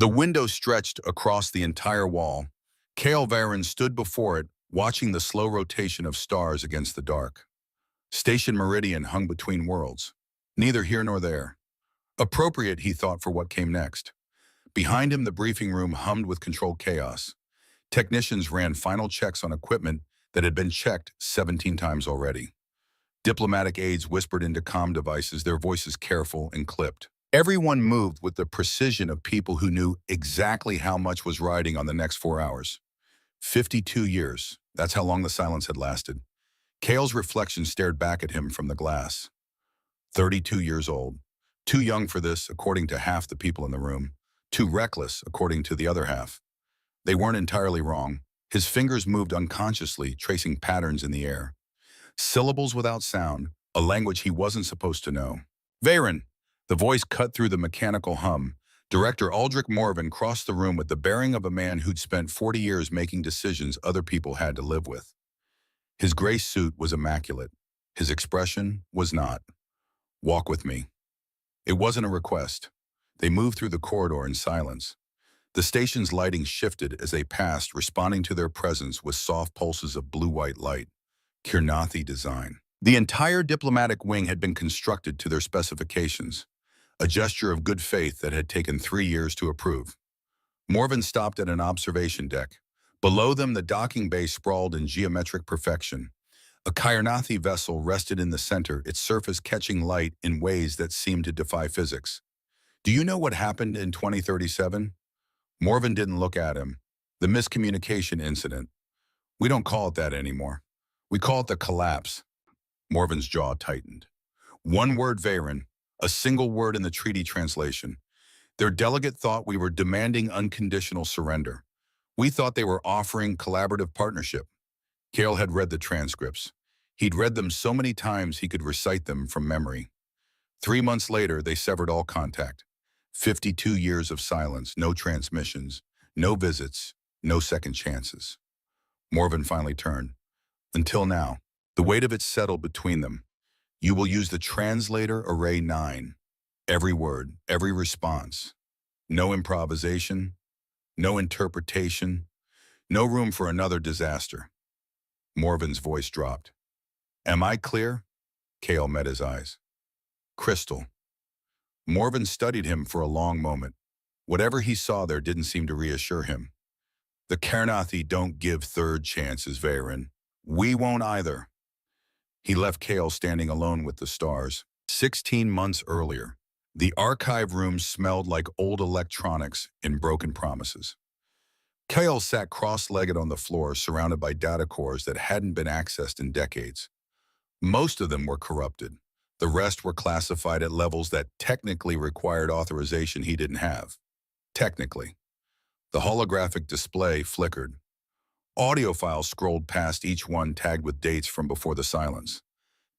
The window stretched across the entire wall. Kale Varen stood before it, watching the slow rotation of stars against the dark. Station Meridian hung between worlds, neither here nor there. Appropriate, he thought, for what came next. Behind him, the briefing room hummed with controlled chaos. Technicians ran final checks on equipment that had been checked 17 times already. Diplomatic aides whispered into comm devices, their voices careful and clipped. Everyone moved with the precision of people who knew exactly how much was riding on the next 4 hours. 52 years, that's how long the silence had lasted. Kale's reflection stared back at him from the glass. 32 years old. Too young for this, according to half the people in the room. Too reckless, according to the other half. They weren't entirely wrong. His fingers moved unconsciously, tracing patterns in the air. Syllables without sound, a language he wasn't supposed to know. Varen! The voice cut through the mechanical hum. Director Aldrich Morven crossed the room with the bearing of a man who'd spent 40 years making decisions other people had to live with. His gray suit was immaculate. His expression was not. Walk with me. It wasn't a request. They moved through the corridor in silence. The station's lighting shifted as they passed, responding to their presence with soft pulses of blue-white light. Kirnathi design. The entire diplomatic wing had been constructed to their specifications, a gesture of good faith that had taken 3 years to approve. Morven stopped at an observation deck. Below them, the docking bay sprawled in geometric perfection. A Kirnathi vessel rested in the center, its surface catching light in ways that seemed to defy physics. Do you know what happened in 2037? Morven didn't look at him. The miscommunication incident. We don't call it that anymore. We call it the collapse. Morven's jaw tightened. One word, Varen. A single word in the treaty translation. Their delegate thought we were demanding unconditional surrender. We thought they were offering collaborative partnership. Kale had read the transcripts. He'd read them so many times he could recite them from memory. 3 months later, they severed all contact. 52 years of silence, no transmissions, no visits, no second chances. Morven finally turned. Until now, the weight of it settled between them. You will use the translator array 9. Every word, every response. No improvisation, no interpretation, no room for another disaster. Morven's voice dropped. Am I clear? Kale met his eyes. Crystal. Morven studied him for a long moment. Whatever he saw there didn't seem to reassure him. The Kirnathi don't give third chances, Varen. We won't either. He left Kale standing alone with the stars. 16 months earlier, the archive room smelled like old electronics and broken promises. Kale sat cross-legged on the floor, surrounded by data cores that hadn't been accessed in decades. Most of them were corrupted. The rest were classified at levels that technically required authorization he didn't have. Technically. The holographic display flickered. Audio files scrolled past each one, tagged with dates from before the silence.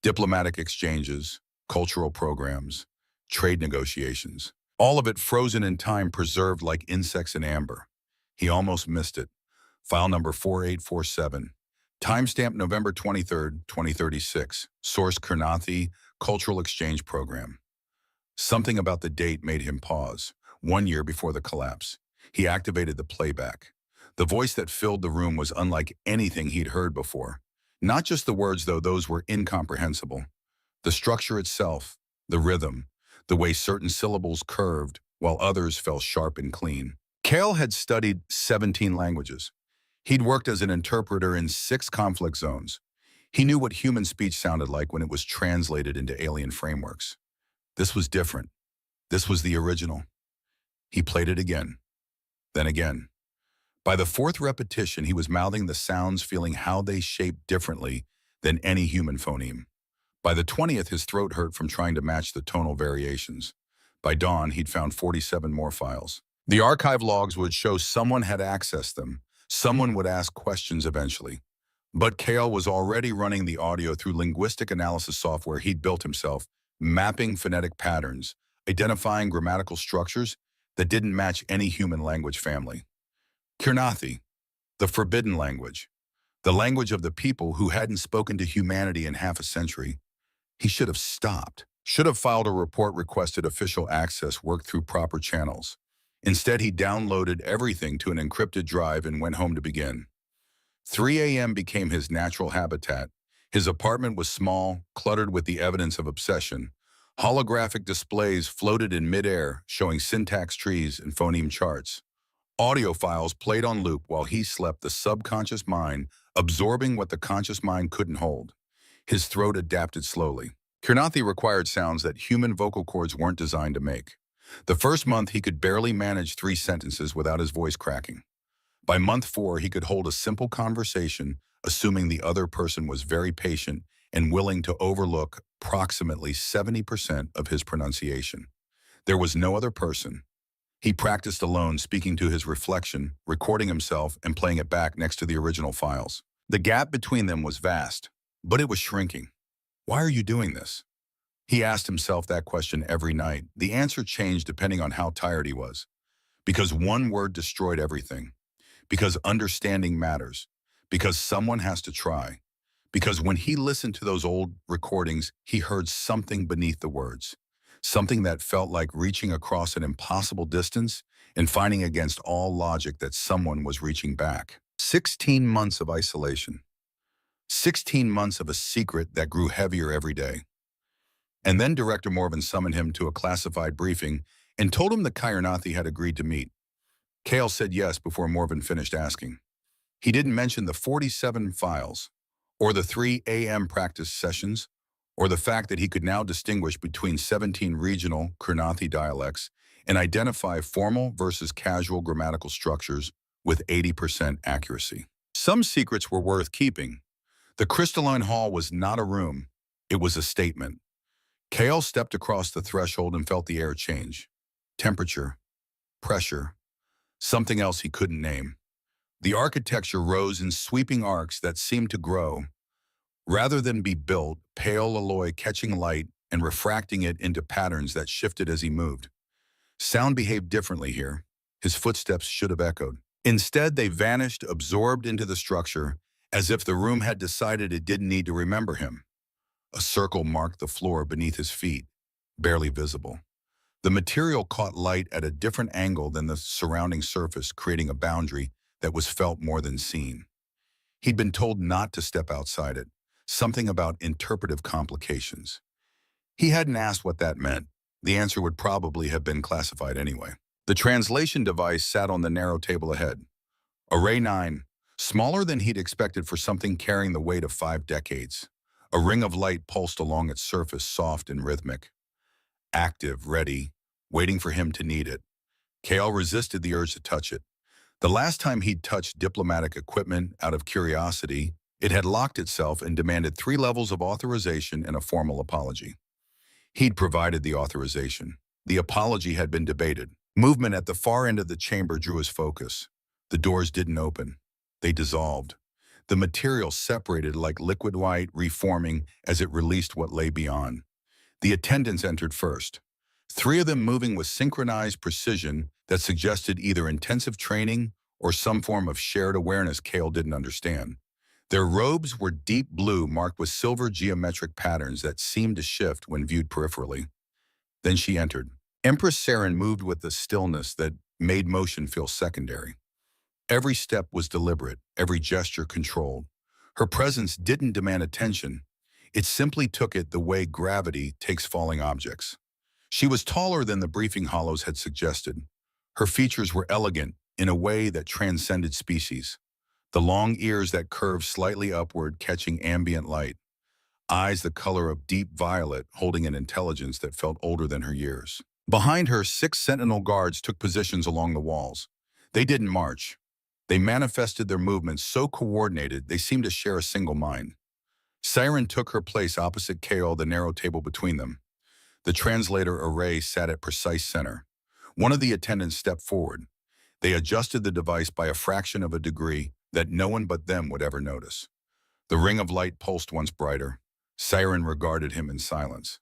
Diplomatic exchanges, cultural programs, trade negotiations. All of it frozen in time, preserved like insects in amber. He almost missed it. File number 4847. Timestamp November 23rd, 2036. Source Kirnathi, Cultural Exchange Program. Something about the date made him pause. 1 year before the collapse. He activated the playback. The voice that filled the room was unlike anything he'd heard before. Not just the words, though, those were incomprehensible. The structure itself, the rhythm, the way certain syllables curved while others fell sharp and clean. Kale had studied 17 languages. He'd worked as an interpreter in 6 conflict zones. He knew what human speech sounded like when it was translated into alien frameworks. This was different. This was the original. He played it again, then again. By the 4th repetition, he was mouthing the sounds, feeling how they shaped differently than any human phoneme. By the 20th, his throat hurt from trying to match the tonal variations. By dawn, he'd found 47 more files. The archive logs would show someone had accessed them. Someone would ask questions eventually. But Kale was already running the audio through linguistic analysis software he'd built himself, mapping phonetic patterns, identifying grammatical structures that didn't match any human language family. Kirnathi, the forbidden language, the language of the people who hadn't spoken to humanity in half a century. He should have stopped, should have filed a report, requested official access, worked through proper channels. Instead, he downloaded everything to an encrypted drive and went home to begin. 3 a.m. became his natural habitat. His apartment was small, cluttered with the evidence of obsession. Holographic displays floated in midair, showing syntax trees and phoneme charts. Audio files played on loop while he slept, the subconscious mind absorbing what the conscious mind couldn't hold. His throat adapted slowly. Kirnathi required sounds that human vocal cords weren't designed to make. The first month, he could barely manage 3 sentences without his voice cracking. By month 4, he could hold a simple conversation, assuming the other person was very patient and willing to overlook approximately 70% of his pronunciation. There was no other person. He practiced alone, speaking to his reflection, recording himself, and playing it back next to the original files. The gap between them was vast, but it was shrinking. Why are you doing this? He asked himself that question every night. The answer changed depending on how tired he was. Because one word destroyed everything. Because understanding matters. Because someone has to try. Because when he listened to those old recordings, he heard something beneath the words. Something that felt like reaching across an impossible distance and finding against all logic that someone was reaching back. 16 months of isolation. 16 months of a secret that grew heavier every day. And then Director Morven summoned him to a classified briefing and told him that Kirnathi had agreed to meet. Kale said yes before Morven finished asking. He didn't mention the 47 files, or the 3 a.m. practice sessions, or the fact that he could now distinguish between 17 regional Kirnathi dialects and identify formal versus casual grammatical structures with 80% accuracy. Some secrets were worth keeping. The crystalline hall was not a room, it was a statement. Kale stepped across the threshold and felt the air change. Temperature, pressure, something else he couldn't name. The architecture rose in sweeping arcs that seemed to grow. Rather than be built, pale alloy catching light and refracting it into patterns that shifted as he moved. Sound behaved differently here. His footsteps should have echoed. Instead, they vanished, absorbed into the structure, as if the room had decided it didn't need to remember him. A circle marked the floor beneath his feet, barely visible. The material caught light at a different angle than the surrounding surface, creating a boundary that was felt more than seen. He'd been told not to step outside it, something about interpretive complications. He hadn't asked what that meant. The answer would probably have been classified anyway. The translation device sat on the narrow table ahead. Array 9, smaller than he'd expected for something carrying the weight of 5 decades. A ring of light pulsed along its surface, soft and rhythmic. Active, ready, waiting for him to need it. Kale resisted the urge to touch it. The last time he'd touched diplomatic equipment out of curiosity, it had locked itself and demanded 3 levels of authorization and a formal apology. He'd provided the authorization. The apology had been debated. Movement at the far end of the chamber drew his focus. The doors didn't open. They dissolved. The material separated like liquid white, reforming as it released what lay beyond. The attendants entered first. 3 of them moving with synchronized precision that suggested either intensive training or some form of shared awareness Kale didn't understand. Their robes were deep blue, marked with silver geometric patterns that seemed to shift when viewed peripherally. Then she entered. Empress Saren moved with a stillness that made motion feel secondary. Every step was deliberate, every gesture controlled. Her presence didn't demand attention. It simply took it the way gravity takes falling objects. She was taller than the briefing hollows had suggested. Her features were elegant in a way that transcended species. The long ears that curved slightly upward, catching ambient light. Eyes the color of deep violet, holding an intelligence that felt older than her years. Behind her, 6 sentinel guards took positions along the walls. They didn't march. They manifested their movements so coordinated they seemed to share a single mind. Saren took her place opposite Kale, the narrow table between them. The translator array sat at precise center. One of the attendants stepped forward. They adjusted the device by a fraction of a degree that no one but them would ever notice. The ring of light pulsed once brighter. Saren regarded him in silence.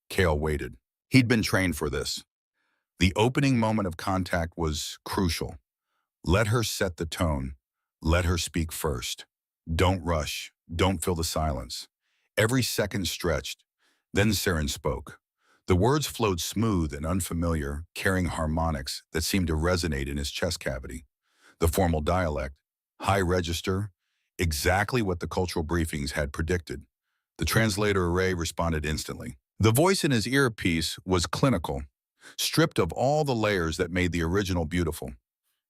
Kale waited. He'd been trained for this. The opening moment of contact was crucial. Let her set the tone. Let her speak first. Don't rush. Don't fill the silence. Every second stretched. Then Saren spoke. The words flowed smooth and unfamiliar, carrying harmonics that seemed to resonate in his chest cavity. The formal dialect, high register, exactly what the cultural briefings had predicted. The translator array responded instantly. The voice in his earpiece was clinical, stripped of all the layers that made the original beautiful.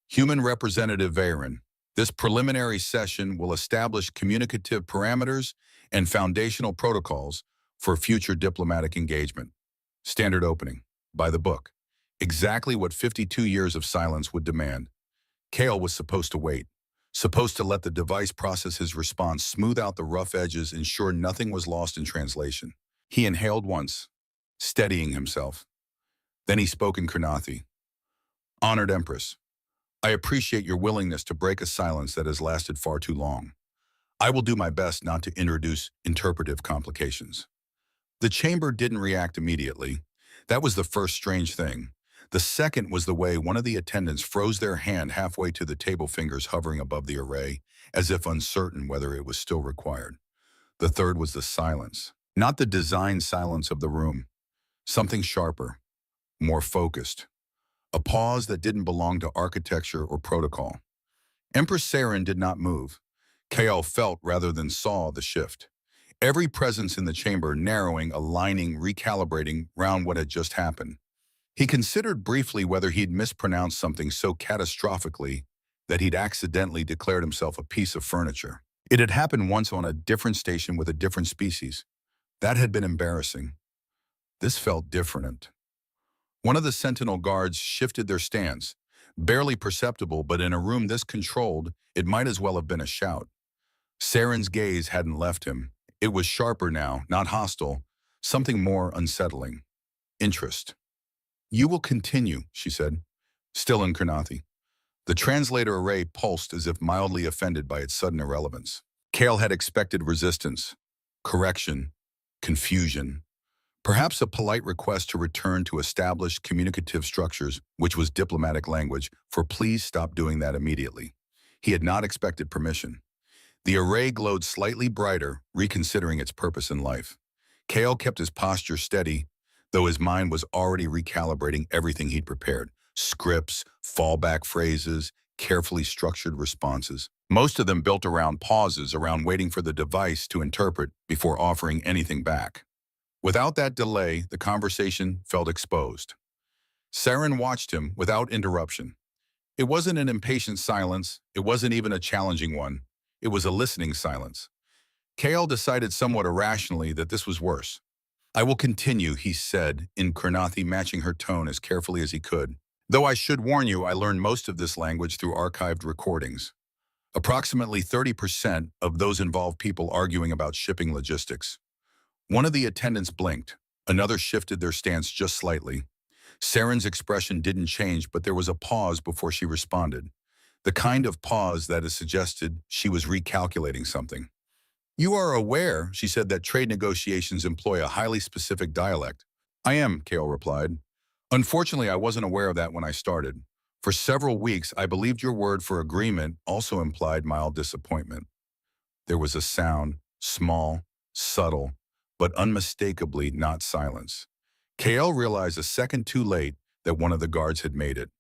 Human Representative Varen, this preliminary session will establish communicative parameters and foundational protocols for future diplomatic engagement. Standard opening, by the book. Exactly what 52 years of silence would demand. Kale was supposed to wait, supposed to let the device process his response, smooth out the rough edges, ensure nothing was lost in translation. He inhaled once, steadying himself. Then he spoke in Kurnathi. Honored Empress, I appreciate your willingness to break a silence that has lasted far too long. I will do my best not to introduce interpretive complications. The chamber didn't react immediately. That was the first strange thing. The second was the way one of the attendants froze their hand halfway to the table, fingers hovering above the array, as if uncertain whether it was still required. The third was the silence, not the designed silence of the room. Something sharper, more focused. A pause that didn't belong to architecture or protocol. Empress Saren did not move. Kale felt rather than saw the shift. Every presence in the chamber narrowing, aligning, recalibrating round what had just happened. He considered briefly whether he'd mispronounced something so catastrophically that he'd accidentally declared himself a piece of furniture. It had happened once on a different station with a different species. That had been embarrassing. This felt different. One of the sentinel guards shifted their stance, barely perceptible, but in a room this controlled, it might as well have been a shout. Saren's gaze hadn't left him. It was sharper now, not hostile, something more unsettling. Interest. You will continue, she said, still in Kurnathi. The translator array pulsed as if mildly offended by its sudden irrelevance. Kale had expected resistance, correction, confusion. Perhaps a polite request to return to established communicative structures, which was diplomatic language, for please stop doing that immediately. He had not expected permission. The array glowed slightly brighter, reconsidering its purpose in life. Kale kept his posture steady, though his mind was already recalibrating everything he'd prepared. Scripts, fallback phrases, carefully structured responses. Most of them built around pauses, around waiting for the device to interpret before offering anything back. Without that delay, the conversation felt exposed. Saren watched him without interruption. It wasn't an impatient silence. It wasn't even a challenging one. It was a listening silence. Kale decided somewhat irrationally that this was worse. I will continue, he said, in Kurnathi, matching her tone as carefully as he could. Though I should warn you, I learned most of this language through archived recordings. Approximately 30% of those involved people arguing about shipping logistics. One of the attendants blinked. Another shifted their stance just slightly. Saren's expression didn't change, but there was a pause before she responded. The kind of pause that is suggested she was recalculating something. You are aware, she said, that trade negotiations employ a highly specific dialect. I am, Kale replied. Unfortunately, I wasn't aware of that when I started. For several weeks, I believed your word for agreement also implied mild disappointment. There was a sound, small, subtle, but unmistakably not silence. Kale realized a second too late that one of the guards had made it.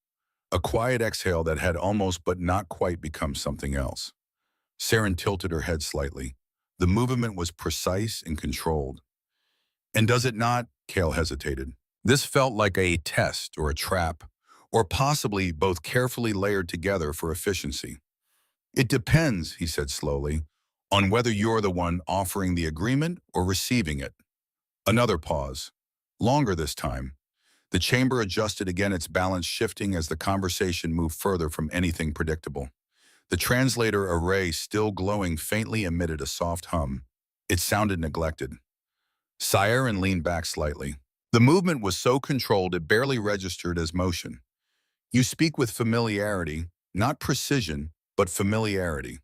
A quiet exhale that had almost but not quite become something else. Saren tilted her head slightly. The movement was precise and controlled. And does it not? Kale hesitated. This felt like a test or a trap, or possibly both carefully layered together for efficiency. It depends, he said slowly, on whether you're the one offering the agreement or receiving it. Another pause, longer this time. The chamber adjusted again, its balance shifting as the conversation moved further from anything predictable. The translator array, still glowing faintly, emitted a soft hum. It sounded neglected. Saren leaned back slightly. The movement was so controlled it barely registered as motion. You speak with familiarity, not precision, but familiarity.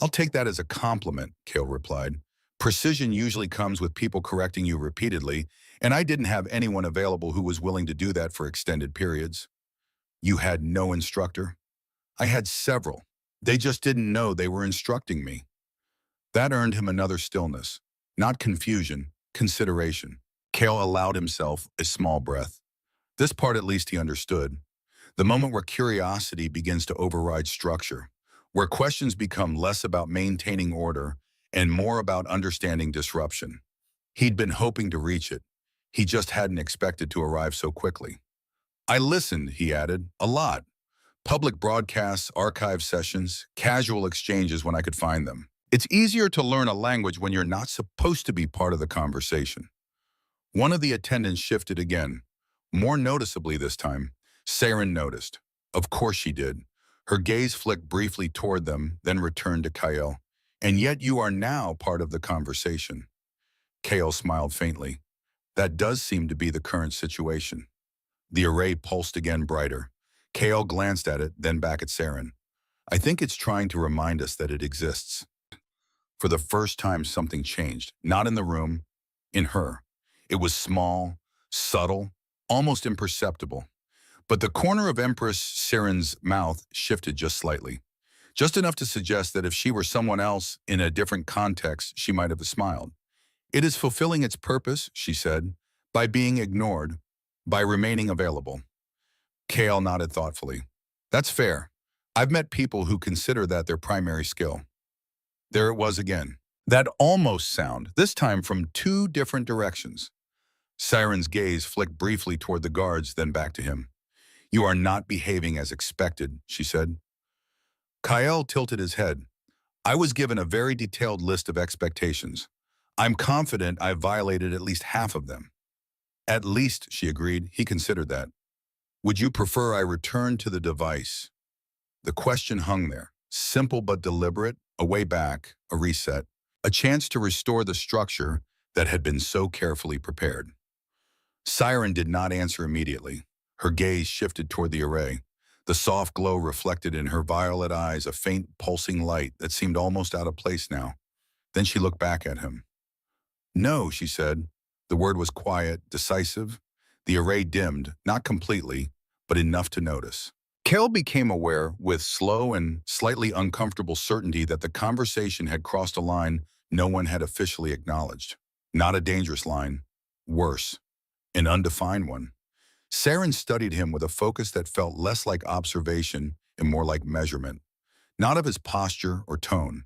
I'll take that as a compliment, Kale replied. Precision usually comes with people correcting you repeatedly, and I didn't have anyone available who was willing to do that for extended periods. You had no instructor? I had several. They just didn't know they were instructing me. That earned him another stillness, not confusion, consideration. Kale allowed himself a small breath. This part at least he understood. The moment where curiosity begins to override structure, where questions become less about maintaining order and more about understanding disruption. He'd been hoping to reach it. He just hadn't expected to arrive so quickly. I listened, he added, a lot. Public broadcasts, archive sessions, casual exchanges when I could find them. It's easier to learn a language when you're not supposed to be part of the conversation. One of the attendants shifted again. More noticeably this time, Saren noticed. Of course she did. Her gaze flicked briefly toward them, then returned to Kale. And yet you are now part of the conversation. Kale smiled faintly. That does seem to be the current situation. The array pulsed again brighter. Kale glanced at it, then back at Saren. I think it's trying to remind us that it exists. For the first time, something changed. Not in the room, in her. It was small, subtle, almost imperceptible. But the corner of Empress Saren's mouth shifted just slightly. Just enough to suggest that if she were someone else in a different context, she might have smiled. It is fulfilling its purpose, she said, by being ignored, by remaining available. Kale nodded thoughtfully. That's fair. I've met people who consider that their primary skill. There it was again. That almost sound, this time from two different directions. Saren's gaze flicked briefly toward the guards, then back to him. You are not behaving as expected, she said. Kyle tilted his head. I was given a very detailed list of expectations. I'm confident I've violated at least half of them. At least, she agreed. He considered that. Would you prefer I return to the device? The question hung there, simple but deliberate, a way back, a reset, a chance to restore the structure that had been so carefully prepared. Saren did not answer immediately. Her gaze shifted toward the array. The soft glow reflected in her violet eyes a faint pulsing light that seemed almost out of place now. Then she looked back at him. No, she said. The word was quiet, decisive. The array dimmed, not completely, but enough to notice. Kale became aware with slow and slightly uncomfortable certainty that the conversation had crossed a line no one had officially acknowledged. Not a dangerous line. Worse, an undefined one. Saren studied him with a focus that felt less like observation and more like measurement. Not of his posture or tone.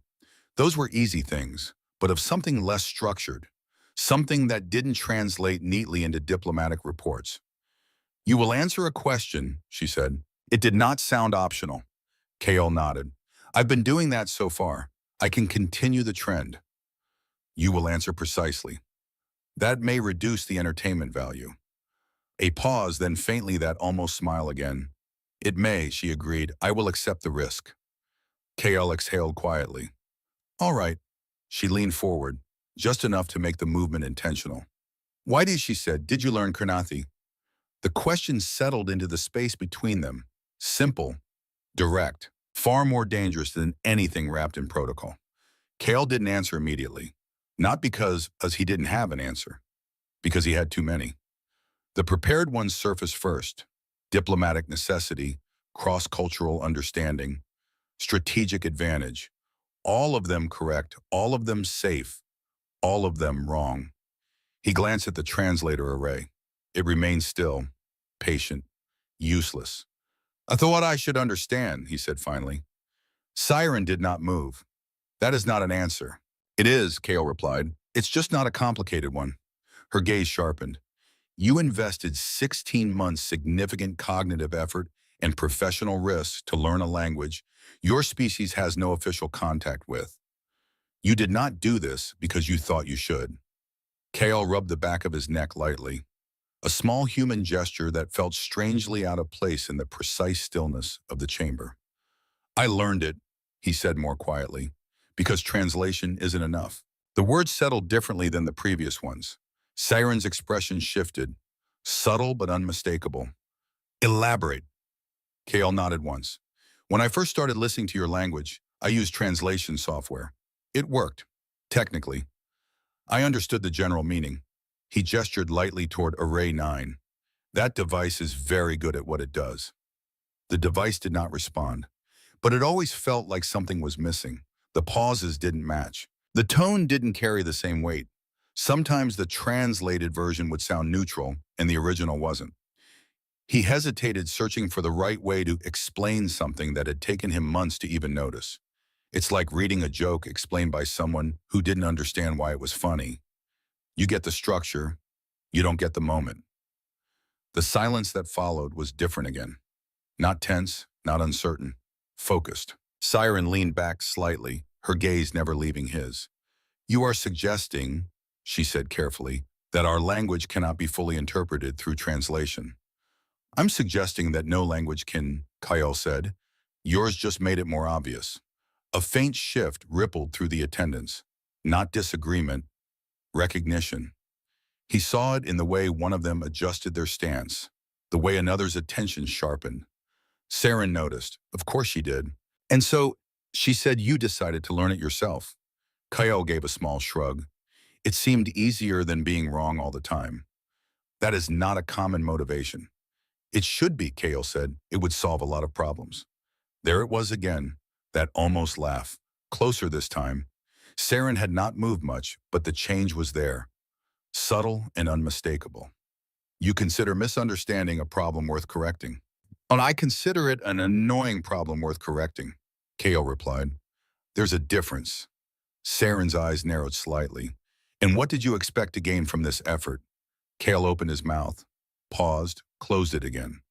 Those were easy things, but of something less structured. Something that didn't translate neatly into diplomatic reports. You will answer a question, she said. It did not sound optional. Kale nodded. I've been doing that so far. I can continue the trend. You will answer precisely. That may reduce the entertainment value. A pause, then faintly that almost smile again. It may, she agreed. I will accept the risk. Kale exhaled quietly. All right. She leaned forward, just enough to make the movement intentional. Why did she said, did you learn Karnathi? The question settled into the space between them. Simple, direct, far more dangerous than anything wrapped in protocol. Kale didn't answer immediately. Not because he didn't have an answer. Because he had too many. The prepared ones surfaced first. Diplomatic necessity, cross-cultural understanding, strategic advantage. All of them correct, all of them safe, all of them wrong. He glanced at the translator array. It remained still, patient, useless. I thought I should understand, he said finally. Saren did not move. That is not an answer. It is, Kale replied. It's just not a complicated one. Her gaze sharpened. You invested 16 months significant cognitive effort and professional risks to learn a language your species has no official contact with. You did not do this because you thought you should. Kale rubbed the back of his neck lightly, a small human gesture that felt strangely out of place in the precise stillness of the chamber. I learned it, he said more quietly, because translation isn't enough. The words settled differently than the previous ones. Saren's expression shifted, subtle but unmistakable. Elaborate. Kale nodded once. When I first started listening to your language, I used translation software. It worked, technically. I understood the general meaning. He gestured lightly toward Array 9. That device is very good at what it does. The device did not respond, but it always felt like something was missing. The pauses didn't match. The tone didn't carry the same weight. Sometimes the translated version would sound neutral and the original wasn't. He hesitated, searching for the right way to explain something that had taken him months to even notice. It's like reading a joke explained by someone who didn't understand why it was funny. You get the structure, you don't get the moment. The silence that followed was different again. Not tense, not uncertain, focused. Siren leaned back slightly, her gaze never leaving his. "You are suggesting," she said carefully, "that our language cannot be fully interpreted through translation." "I'm suggesting that no language can," Kyle said. "Yours just made it more obvious." A faint shift rippled through the attendants. Not disagreement, recognition. He saw it in the way one of them adjusted their stance, the way another's attention sharpened. Saren noticed. Of course she did. "And so," she said, "you decided to learn it yourself." Kyle gave a small shrug. "It seemed easier than being wrong all the time." "That is not a common motivation." "It should be," Kale said. "It would solve a lot of problems." There it was again, that almost laugh. Closer this time. Saren had not moved much, but the change was there. Subtle and unmistakable. "You consider misunderstanding a problem worth correcting?" "And I consider it an annoying problem worth correcting," Kale replied. "There's a difference." Saren's eyes narrowed slightly. "And what did you expect to gain from this effort?" Kale opened his mouth, paused, closed it again.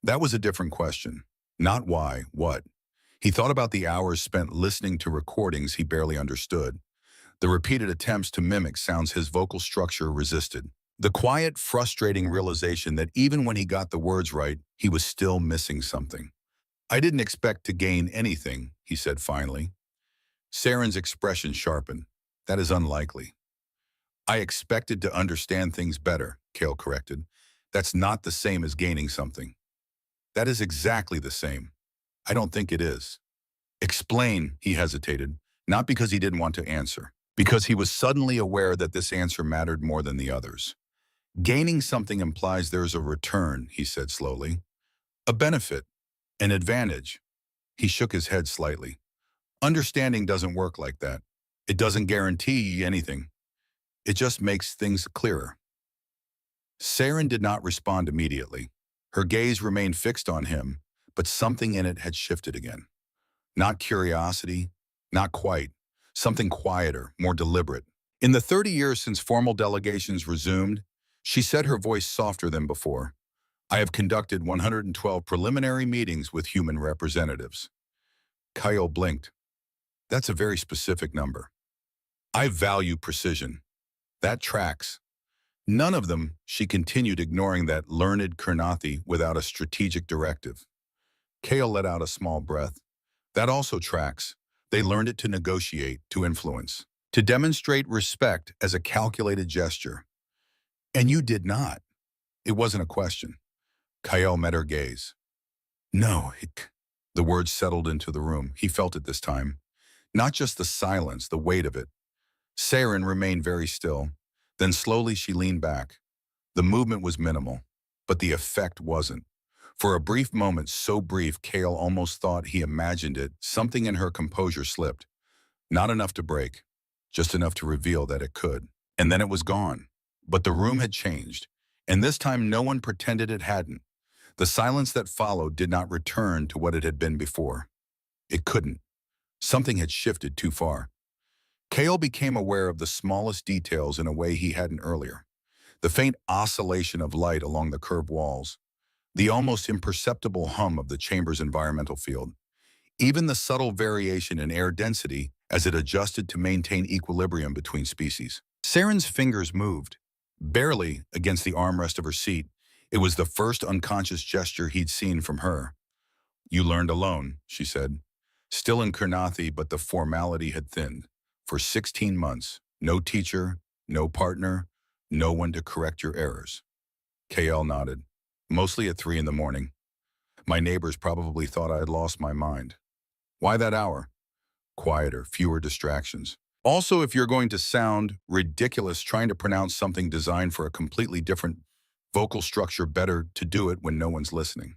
That was a different question. Not why, what. He thought about the hours spent listening to recordings he barely understood, the repeated attempts to mimic sounds his vocal structure resisted, the quiet, frustrating realization that even when he got the words right, he was still missing something. "I didn't expect to gain anything," he said finally. Saren's expression sharpened. "That is unlikely." "I expected to understand things better," Kale corrected. "That's not the same as gaining something." "That is exactly the same." "I don't think it is." "Explain," he hesitated, not because he didn't want to answer, because he was suddenly aware that this answer mattered more than the others. "Gaining something implies there's a return," he said slowly. "A benefit, an advantage." He shook his head slightly. "Understanding doesn't work like that. It doesn't guarantee anything. It just makes things clearer." Saren did not respond immediately. Her gaze remained fixed on him, but something in it had shifted again. Not curiosity, not quite. Something quieter, more deliberate. In the 30 years since formal delegations resumed, she said, her voice softer than before, "I have conducted 112 preliminary meetings with human representatives." Kyle blinked. "That's a very specific number." "I value precision." "That tracks." "None of them," she continued, ignoring that learned Kurnathi, "without a strategic directive." Kale let out a small breath. "That also tracks. They learned it to negotiate, to influence, to demonstrate respect as a calculated gesture. And you did not." It wasn't a question. Kyle met her gaze. "No." The words settled into the room. He felt it this time. Not just the silence, the weight of it. Saren remained very still. Then slowly she leaned back. The movement was minimal, but the effect wasn't. For a brief moment, so brief Kale almost thought he imagined it, something in her composure slipped. Not enough to break, just enough to reveal that it could. And then it was gone. But the room had changed, and this time no one pretended it hadn't. The silence that followed did not return to what it had been before. It couldn't. Something had shifted too far. Kale became aware of the smallest details in a way he hadn't earlier. The faint oscillation of light along the curved walls, the almost imperceptible hum of the chamber's environmental field, even the subtle variation in air density as it adjusted to maintain equilibrium between species. Saren's fingers moved, barely against the armrest of her seat. It was the first unconscious gesture he'd seen from her. "You learned alone," she said. Still in Kurnathi, but the formality had thinned. For 16 months, no teacher, no partner, no one to correct your errors. Kale nodded. "Mostly at 3 in the morning. My neighbors probably thought I had lost my mind." "Why that hour?" "Quieter, fewer distractions. Also, if you're going to sound ridiculous trying to pronounce something designed for a completely different vocal structure, better to do it when no one's listening."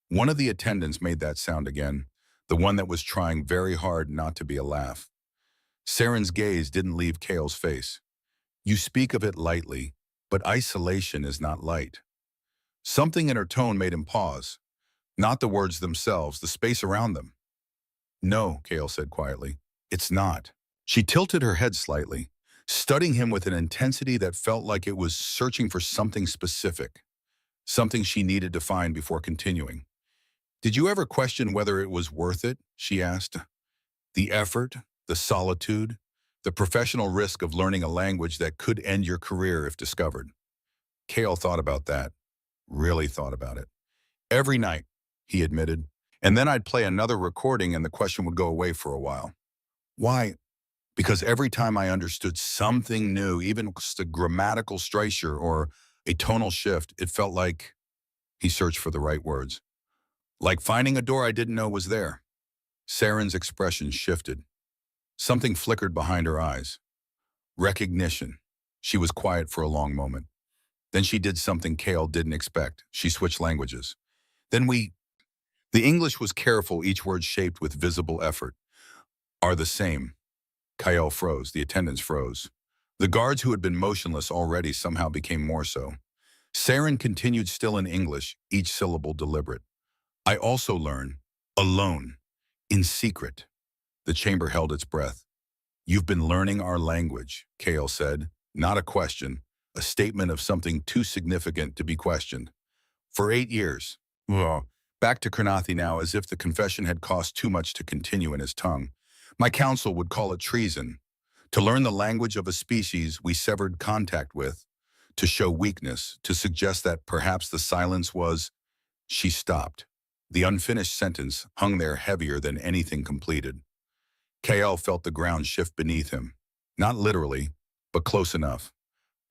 One of the attendants made that sound again, the one that was trying very hard not to be a laugh. Saren's gaze didn't leave Kale's face. You speak of it lightly, but isolation is not light. Something in her tone made him pause. Not the words themselves, the space around them. No, Kale said quietly. It's not. She tilted her head slightly, studying him with an intensity that felt like it was searching for something specific, something she needed to find before continuing. Did you ever question whether it was worth it? She asked. The effort, the solitude, the professional risk of learning a language that could end your career if discovered. Kale thought about that, really thought about it. Every night, he admitted. And then I'd play another recording and the question would go away for a while. Why? Because every time I understood something new, even just a grammatical stressure or a tonal shift, it felt like he searched for the right words. Like finding a door I didn't know was there. Saren's expression shifted. Something flickered behind her eyes. Recognition. She was quiet for a long moment. Then she did something Kale didn't expect. She switched languages. The English was careful, each word shaped with visible effort. Are the same. Kale froze. The attendants froze. The guards who had been motionless already somehow became more so. Saren continued still in English, each syllable deliberate. I also learn, alone, in secret. The chamber held its breath. You've been learning our language, Kale said. Not a question, a statement of something too significant to be questioned. For 8 years. Ugh. Back to Karnathi now, as if the confession had cost too much to continue in his tongue. My counsel would call it treason. To learn the language of a species we severed contact with, to show weakness, to suggest that perhaps the silence was... She stopped. The unfinished sentence hung there heavier than anything completed. Kale felt the ground shift beneath him. Not literally, but close enough.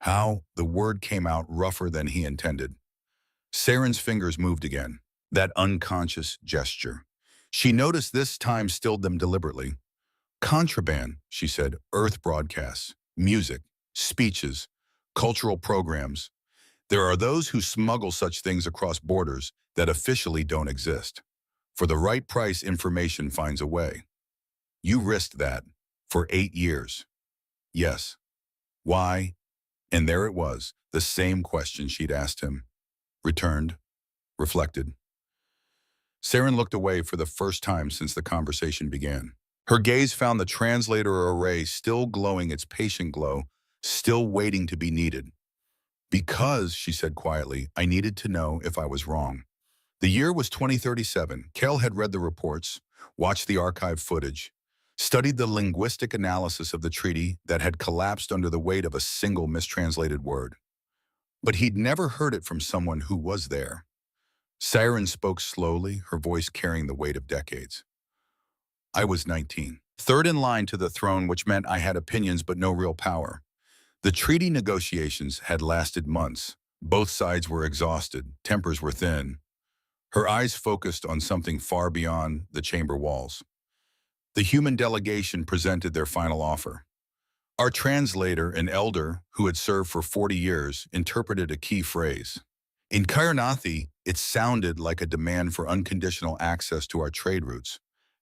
How? The word came out rougher than he intended. Saren's fingers moved again. That unconscious gesture. She noticed this time stilled them deliberately. Contraband, she said, earth broadcasts, music, speeches, cultural programs. There are those who smuggle such things across borders that officially don't exist. For the right price, information finds a way. You risked that for 8 years. Yes. Why? And there it was, the same question she'd asked him. Returned, reflected. Saren looked away for the first time since the conversation began. Her gaze found the translator array still glowing its patient glow, still waiting to be needed. Because, she said quietly, I needed to know if I was wrong. The year was 2037. Kale had read the reports, watched the archive footage, studied the linguistic analysis of the treaty that had collapsed under the weight of a single mistranslated word. But he'd never heard it from someone who was there. Saren spoke slowly, her voice carrying the weight of decades. I was 19, third in line to the throne, which meant I had opinions but no real power. The treaty negotiations had lasted months. Both sides were exhausted, tempers were thin. Her eyes focused on something far beyond the chamber walls. The human delegation presented their final offer. Our translator, an elder who had served for 40 years, interpreted a key phrase. In Karnathi, it sounded like a demand for unconditional access to our trade routes,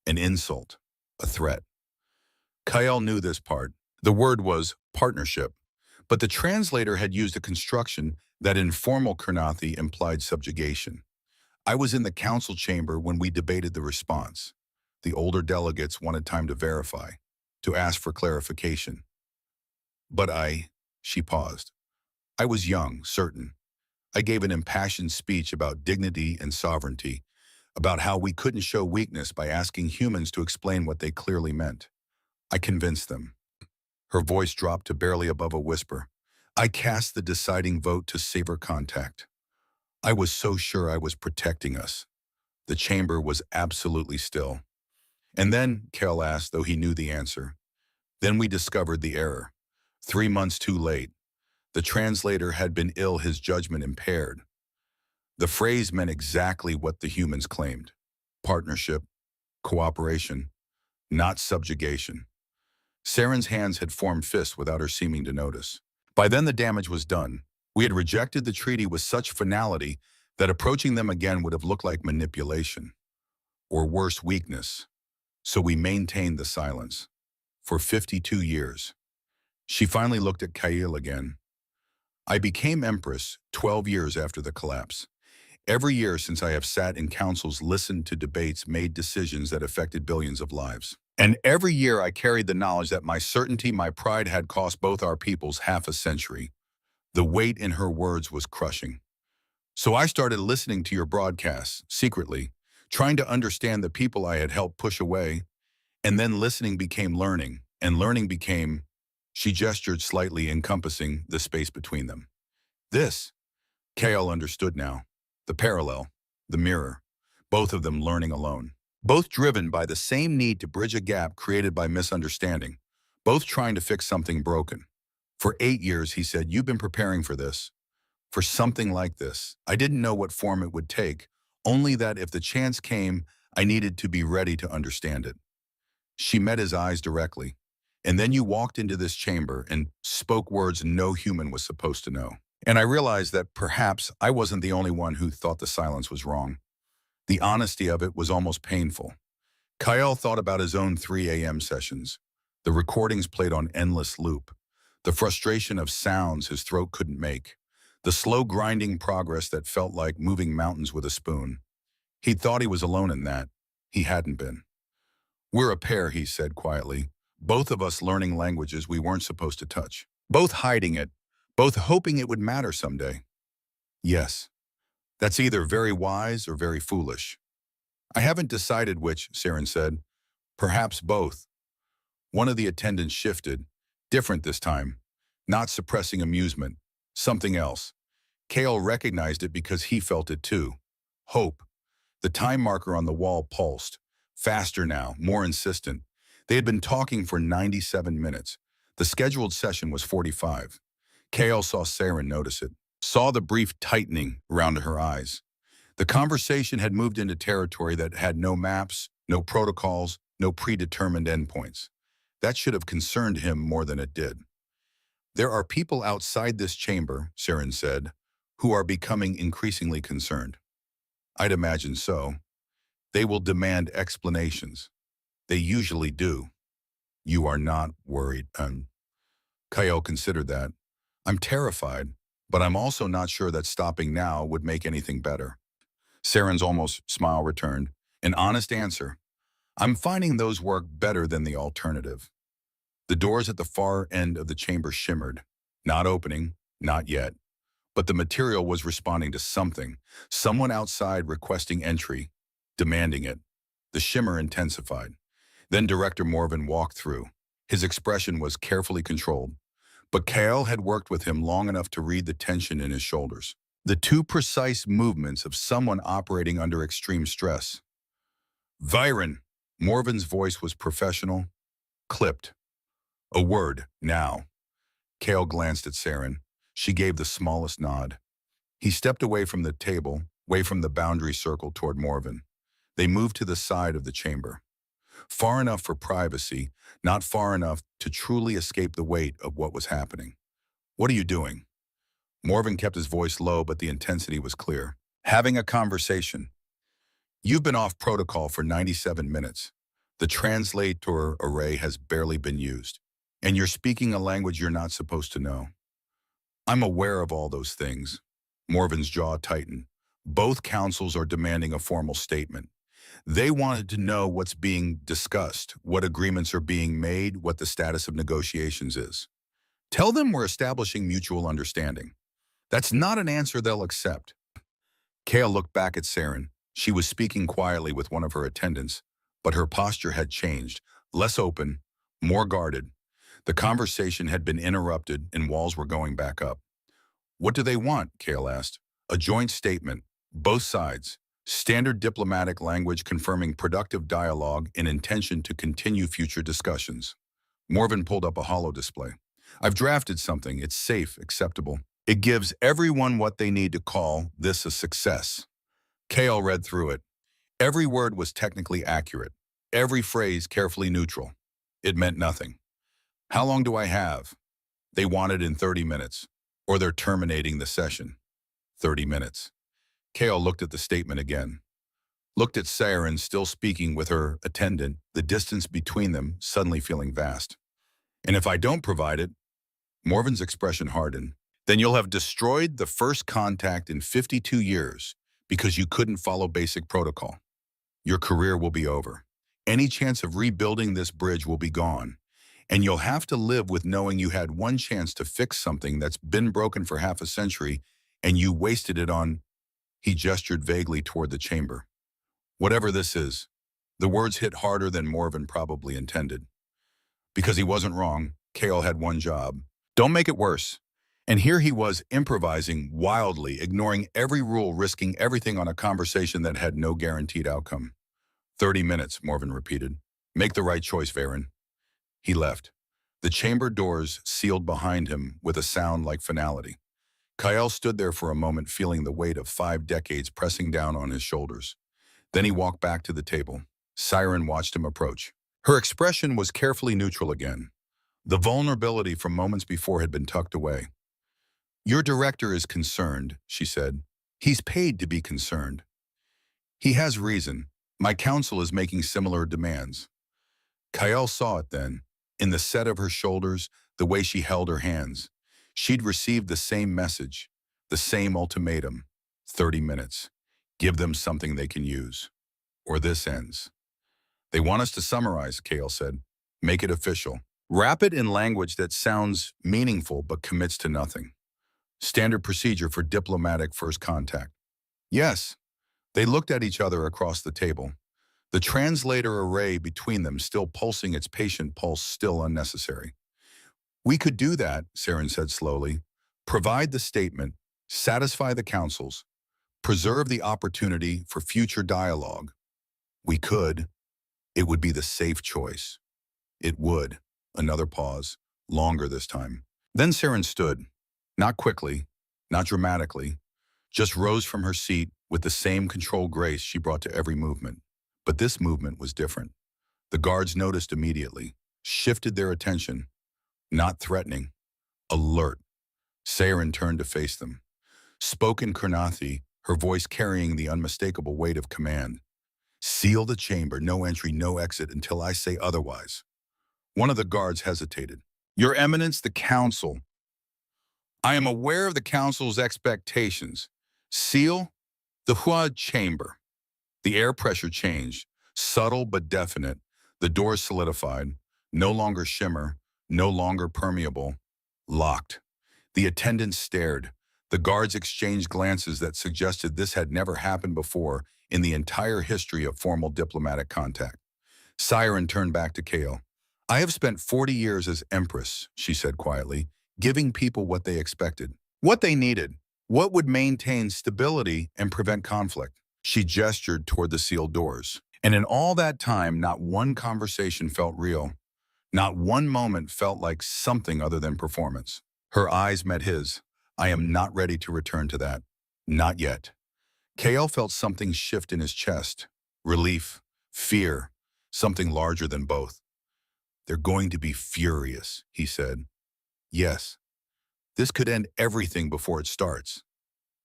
an insult, a threat. Kale knew this part. The word was partnership, but the translator had used a construction that in formal Karnathi implied subjugation. I was in the council chamber when we debated the response. The older delegates wanted time to verify, to ask for clarification. But she paused. I was young, certain. I gave an impassioned speech about dignity and sovereignty, about how we couldn't show weakness by asking humans to explain what they clearly meant. I convinced them. Her voice dropped to barely above a whisper. I cast the deciding vote to sever contact. I was so sure I was protecting us. The chamber was absolutely still. And then, Kale asked, though he knew the answer. Then we discovered the error. 3 months too late. The translator had been ill, his judgment impaired. The phrase meant exactly what the humans claimed. Partnership, cooperation, not subjugation. Saren's hands had formed fists without her seeming to notice. By then the damage was done. We had rejected the treaty with such finality that approaching them again would have looked like manipulation, or worse, weakness. So we maintained the silence. For 52 years. She finally looked at Kale again. I became Empress 12 years after the collapse. Every year since I have sat in councils, listened to debates, made decisions that affected billions of lives. And every year I carried the knowledge that my certainty, my pride had cost both our peoples half a century. The weight in her words was crushing. So I started listening to your broadcasts, secretly, trying to understand the people I had helped push away, and then listening became learning, and learning became, she gestured slightly, encompassing the space between them. This, Kale understood now. The parallel, the mirror, both of them learning alone. Both driven by the same need to bridge a gap created by misunderstanding. Both trying to fix something broken. For 8 years, he said, you've been preparing for this. For something like this. I didn't know what form it would take, only that if the chance came, I needed to be ready to understand it. She met his eyes directly. And then you walked into this chamber and spoke words no human was supposed to know. And I realized that perhaps I wasn't the only one who thought the silence was wrong. The honesty of it was almost painful. Kyle thought about his own 3 a.m. sessions, the recordings played on endless loop, the frustration of sounds his throat couldn't make, the slow grinding progress that felt like moving mountains with a spoon. He thought he was alone in that. He hadn't been. We're a pair, he said quietly, both of us learning languages we weren't supposed to touch, both hiding it, both hoping it would matter someday. Yes, that's either very wise or very foolish. I haven't decided which, Saren said. Perhaps both. One of the attendants shifted, different this time, not suppressing amusement, something else. Kale recognized it because he felt it too. Hope. The time marker on the wall pulsed, faster now, more insistent. They had been talking for 97 minutes. The scheduled session was 45. Kale saw Saren notice it, saw the brief tightening around her eyes. The conversation had moved into territory that had no maps, no protocols, no predetermined endpoints. That should have concerned him more than it did. There are people outside this chamber, Saren said, who are becoming increasingly concerned. I'd imagine so. They will demand explanations. They usually do. You are not worried. Kyle considered that. I'm terrified, but I'm also not sure that stopping now would make anything better. Saren's almost smile returned. An honest answer. I'm finding those work better than the alternative. The doors at the far end of the chamber shimmered. Not opening, not yet. But the material was responding to something. Someone outside requesting entry, demanding it. The shimmer intensified. Then Director Morven walked through. His expression was carefully controlled. But Kale had worked with him long enough to read the tension in his shoulders. The too precise movements of someone operating under extreme stress. Varen. Morven's voice was professional, clipped. A word, now. Kale glanced at Saren. She gave the smallest nod. He stepped away from the table, away from the boundary circle toward Morven. They moved to the side of the chamber. Far enough for privacy, not far enough to truly escape the weight of what was happening. What are you doing? Morven kept his voice low, but the intensity was clear. Having a conversation. You've been off protocol for 97 minutes. The translator array has barely been used. And you're speaking a language you're not supposed to know. I'm aware of all those things. Morven's jaw tightened. Both councils are demanding a formal statement. They wanted to know what's being discussed, what agreements are being made, what the status of negotiations is. Tell them we're establishing mutual understanding. That's not an answer they'll accept. Kale looked back at Saren. She was speaking quietly with one of her attendants, but her posture had changed, less open, more guarded. The conversation had been interrupted and walls were going back up. What do they want? Kale asked. A joint statement, both sides. Standard diplomatic language confirming productive dialogue and intention to continue future discussions. Morven pulled up a holo display. I've drafted something. It's safe, acceptable. It gives everyone what they need to call this a success. Kale read through it. Every word was technically accurate. Every phrase carefully neutral. It meant nothing. How long do I have? They want it in 30 minutes, or they're terminating the session. 30 minutes. Kale looked at the statement again. Looked at Saren still speaking with her attendant, the distance between them suddenly feeling vast. And if I don't provide it, Morven's expression hardened. Then you'll have destroyed the first contact in 52 years because you couldn't follow basic protocol. Your career will be over. Any chance of rebuilding this bridge will be gone. And you'll have to live with knowing you had one chance to fix something that's been broken for half a century and you wasted it on. He gestured vaguely toward the chamber. Whatever this is. The words hit harder than Morven probably intended. Because he wasn't wrong, Kale had one job. Don't make it worse. And here he was improvising wildly, ignoring every rule, risking everything on a conversation that had no guaranteed outcome. 30 minutes, Morven repeated. Make the right choice, Varen. He left. The chamber doors sealed behind him with a sound like finality. Kyle stood there for a moment, feeling the weight of 5 decades pressing down on his shoulders. Then he walked back to the table. Saren watched him approach. Her expression was carefully neutral again. The vulnerability from moments before had been tucked away. Your director is concerned, she said. He's paid to be concerned. He has reason. My council is making similar demands. Kyle saw it then, in the set of her shoulders, the way she held her hands. She'd received the same message, the same ultimatum. 30 minutes. Give them something they can use. Or this ends. They want us to summarize, Kale said. Make it official. Wrap it in language that sounds meaningful but commits to nothing. Standard procedure for diplomatic first contact. Yes. They looked at each other across the table. The translator array between them still pulsing its patient pulse, still unnecessary. We could do that, Saren said slowly. Provide the statement, satisfy the councils, preserve the opportunity for future dialogue. We could. It would be the safe choice. It would. Another pause, longer this time. Then Saren stood, not quickly, not dramatically, just rose from her seat with the same controlled grace she brought to every movement. But this movement was different. The guards noticed immediately, shifted their attention, not threatening, alert. Saren turned to face them. Spoke in Kurnathi, her voice carrying the unmistakable weight of command. Seal the chamber, no entry, no exit until I say otherwise. One of the guards hesitated. Your Eminence, the council. I am aware of the council's expectations. Seal the Hua chamber. The air pressure changed, subtle but definite. The doors solidified, no longer shimmer, no longer permeable, locked. The attendants stared. The guards exchanged glances that suggested this had never happened before in the entire history of formal diplomatic contact. Saren turned back to Kale. I have spent 40 years as Empress, she said quietly, giving people what they expected, what they needed, what would maintain stability and prevent conflict. She gestured toward the sealed doors. And in all that time, not one conversation felt real. Not one moment felt like something other than performance. Her eyes met his. I am not ready to return to that. Not yet. Kale felt something shift in his chest. Relief, fear, something larger than both. They're going to be furious, he said. Yes. This could end everything before it starts.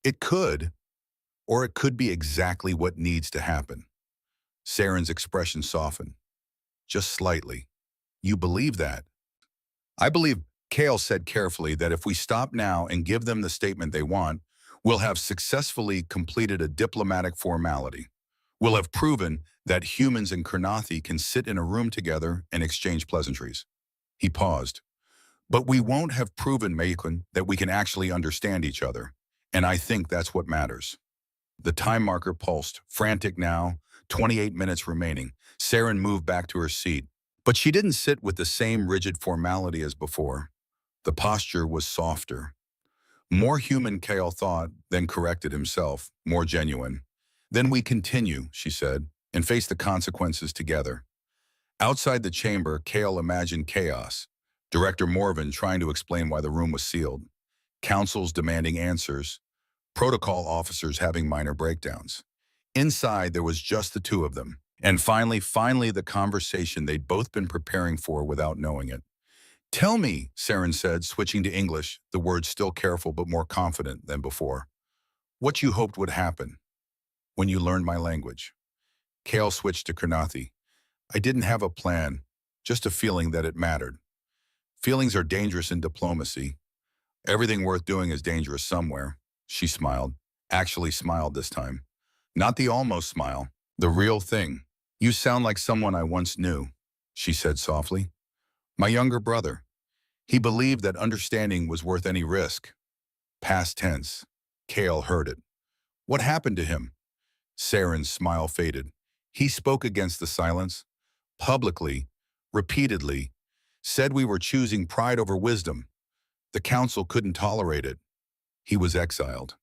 It could, or it could be exactly what needs to happen. Saren's expression softened. Just slightly. You believe that? I believe, Kale said carefully, that if we stop now and give them the statement they want, we'll have successfully completed a diplomatic formality. We'll have proven that humans and Kurnathi can sit in a room together and exchange pleasantries. He paused. But we won't have proven, Maikon, that we can actually understand each other. And I think that's what matters. The time marker pulsed, frantic now, 28 minutes remaining. Saren moved back to her seat. But she didn't sit with the same rigid formality as before. The posture was softer. More human, Kale thought, then corrected himself, more genuine. Then we continue, she said, and face the consequences together. Outside the chamber, Kale imagined chaos. Director Morven trying to explain why the room was sealed. Councils demanding answers. Protocol officers having minor breakdowns. Inside, there was just the two of them. And finally, the conversation they'd both been preparing for without knowing it. Tell me, Saren said, switching to English, the words still careful but more confident than before. What you hoped would happen when you learned my language. Kale switched to Kurnathi. I didn't have a plan, just a feeling that it mattered. Feelings are dangerous in diplomacy. Everything worth doing is dangerous somewhere. She smiled. Actually smiled this time. Not the almost smile. The real thing. You sound like someone I once knew, she said softly. My younger brother. He believed that understanding was worth any risk. Past tense. Kale heard it. What happened to him? Saren's smile faded. He spoke against the silence. Publicly, repeatedly, said we were choosing pride over wisdom. The council couldn't tolerate it. He was exiled.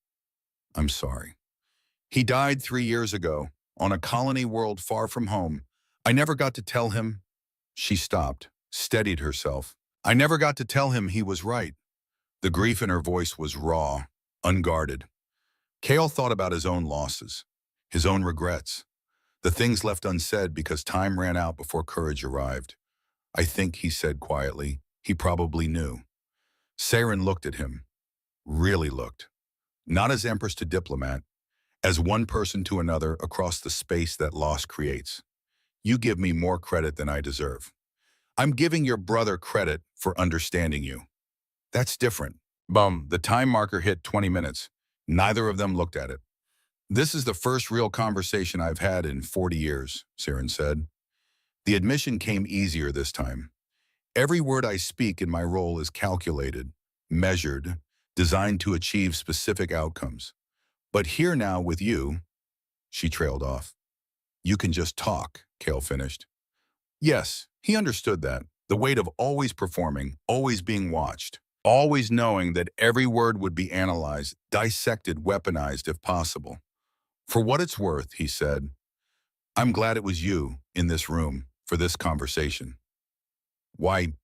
I'm sorry. He died 3 years ago, on a colony world far from home. I never got to tell him. She stopped, steadied herself. I never got to tell him he was right. The grief in her voice was raw, unguarded. Kale thought about his own losses, his own regrets, the things left unsaid because time ran out before courage arrived. I think, he said quietly, he probably knew. Saren looked at him, really looked. Not as Empress to diplomat, as one person to another across the space that loss creates. You give me more credit than I deserve. I'm giving your brother credit for understanding you. That's different. Bum, the time marker hit 20 minutes. Neither of them looked at it. This is the first real conversation I've had in 40 years, Saren said. The admission came easier this time. Every word I speak in my role is calculated, measured, designed to achieve specific outcomes. But here now with you, she trailed off. You can just talk, Kale finished. Yes, he understood that. The weight of always performing, always being watched, always knowing that every word would be analyzed, dissected, weaponized if possible. For what it's worth, he said, I'm glad it was you in this room for this conversation. Why?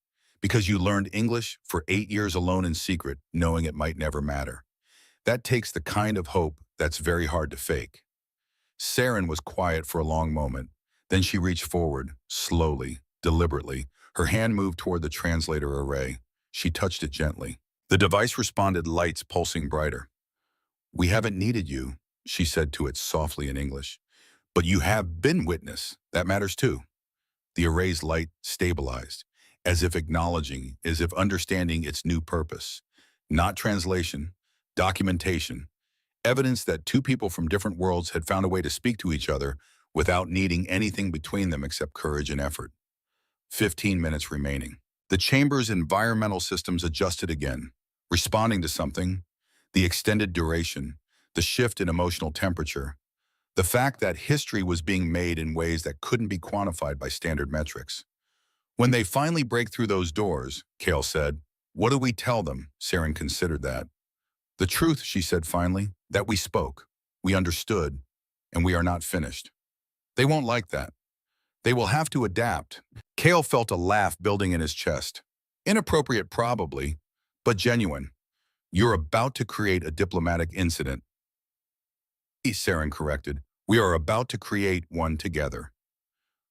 Because you learned English for 8 years alone in secret, knowing it might never matter. That takes the kind of hope that's very hard to fake. Saren was quiet for a long moment. Then she reached forward, slowly, deliberately. Her hand moved toward the translator array. She touched it gently. The device responded, lights pulsing brighter. We haven't needed you, she said to it softly in English. But you have been witness. That matters too. The array's light stabilized, as if acknowledging, as if understanding its new purpose. Not translation, documentation, evidence that two people from different worlds had found a way to speak to each other without needing anything between them except courage and effort. 15 minutes remaining. The chamber's environmental systems adjusted again, responding to something, the extended duration, the shift in emotional temperature, the fact that history was being made in ways that couldn't be quantified by standard metrics. When they finally break through those doors, Kale said, what do we tell them? Saren considered that. The truth, she said finally, that we spoke, we understood, and we are not finished. They won't like that. They will have to adapt. Kale felt a laugh building in his chest. Inappropriate probably, but genuine. You're about to create a diplomatic incident. Saren corrected. We are about to create one together.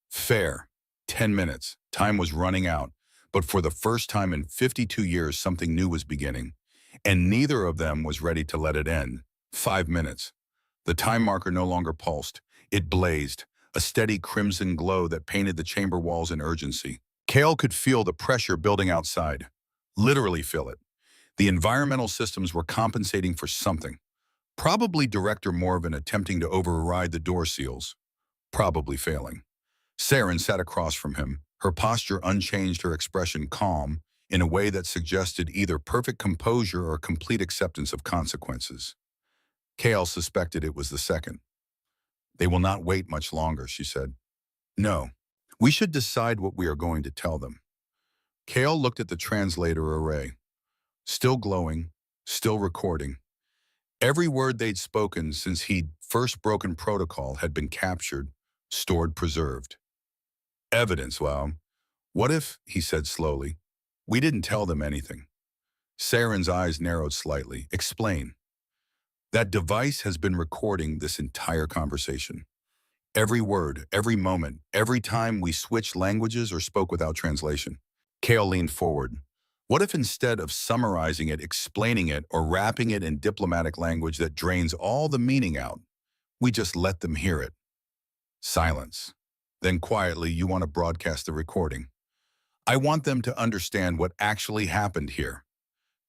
Fair. 10 minutes. Time was running out. But for the first time in 52 years, something new was beginning. And neither of them was ready to let it end. 5 minutes. The time marker no longer pulsed. It blazed, a steady crimson glow that painted the chamber walls in urgency. Kale could feel the pressure building outside. Literally feel it. The environmental systems were compensating for something. Probably Director Morven attempting to override the door seals. Probably failing. Saren sat across from him, her posture unchanged, her expression calm, in a way that suggested either perfect composure or complete acceptance of consequences. Kale suspected it was the second. They will not wait much longer, she said. No, we should decide what we are going to tell them. Kale looked at the translator array. Still glowing, still recording. Every word they'd spoken since he'd first broken protocol had been captured, stored, preserved. Evidence, wow. What if, he said slowly, we didn't tell them anything? Saren's eyes narrowed slightly. Explain. That device has been recording this entire conversation. Every word, every moment, every time we switched languages or spoke without translation. Kale leaned forward. What if instead of summarizing it, explaining it, or wrapping it in diplomatic language that drains all the meaning out, we just let them hear it? Silence. Then quietly, you want to broadcast the recording. I want them to understand what actually happened here,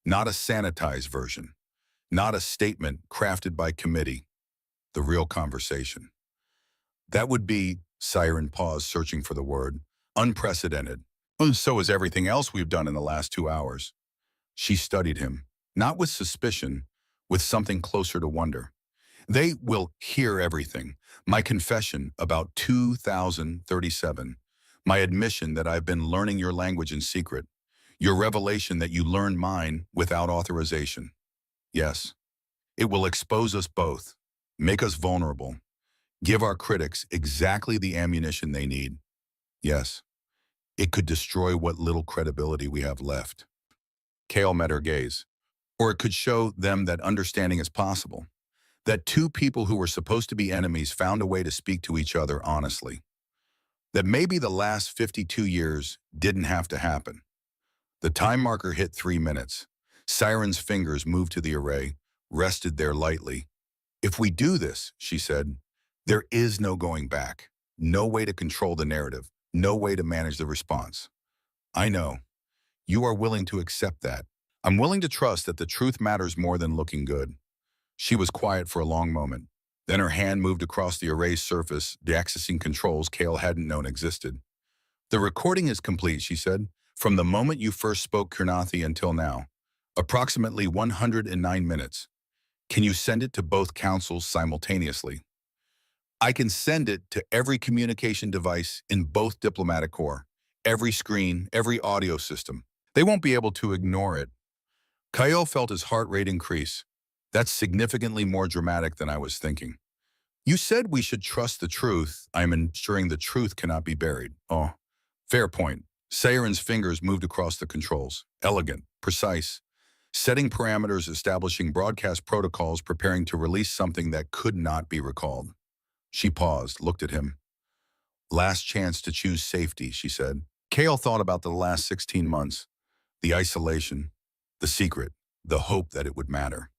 not a sanitized version, not a statement crafted by committee, the real conversation. That would be, Siren paused, searching for the word, unprecedented. So is everything else we've done in the last 2 hours. She studied him, not with suspicion, with something closer to wonder. They will hear everything. My confession about 2037. My admission that I've been learning your language in secret. Your revelation that you learned mine without authorization. Yes, it will expose us both, make us vulnerable, give our critics exactly the ammunition they need. Yes, it could destroy what little credibility we have left. Kale met her gaze. Or it could show them that understanding is possible. That two people who were supposed to be enemies found a way to speak to each other honestly. That maybe the last 52 years didn't have to happen. The time marker hit 3 minutes. Siren's fingers moved to the array, rested there lightly. If we do this, she said, there is no going back. No way to control the narrative. No way to manage the response. I know. You are willing to accept that. I'm willing to trust that the truth matters more than looking good. She was quiet for a long moment. Then her hand moved across the array's surface, accessing controls Kale hadn't known existed. The recording is complete, she said, from the moment you first spoke Kurnathi until now. Approximately 109 minutes. Can you send it to both councils simultaneously? I can send it to every communication device in both diplomatic corps, every screen, every audio system. They won't be able to ignore it. Kyle felt his heart rate increase. That's significantly more dramatic than I was thinking. You said we should trust the truth. I'm ensuring the truth cannot be buried. Oh, fair point. Saren's fingers moved across the controls. Elegant, precise. Setting parameters, establishing broadcast protocols, preparing to release something that could not be recalled. She paused, looked at him. Last chance to choose safety, she said. Kale thought about the last 16 months. The isolation, the secret, the hope that it would matter.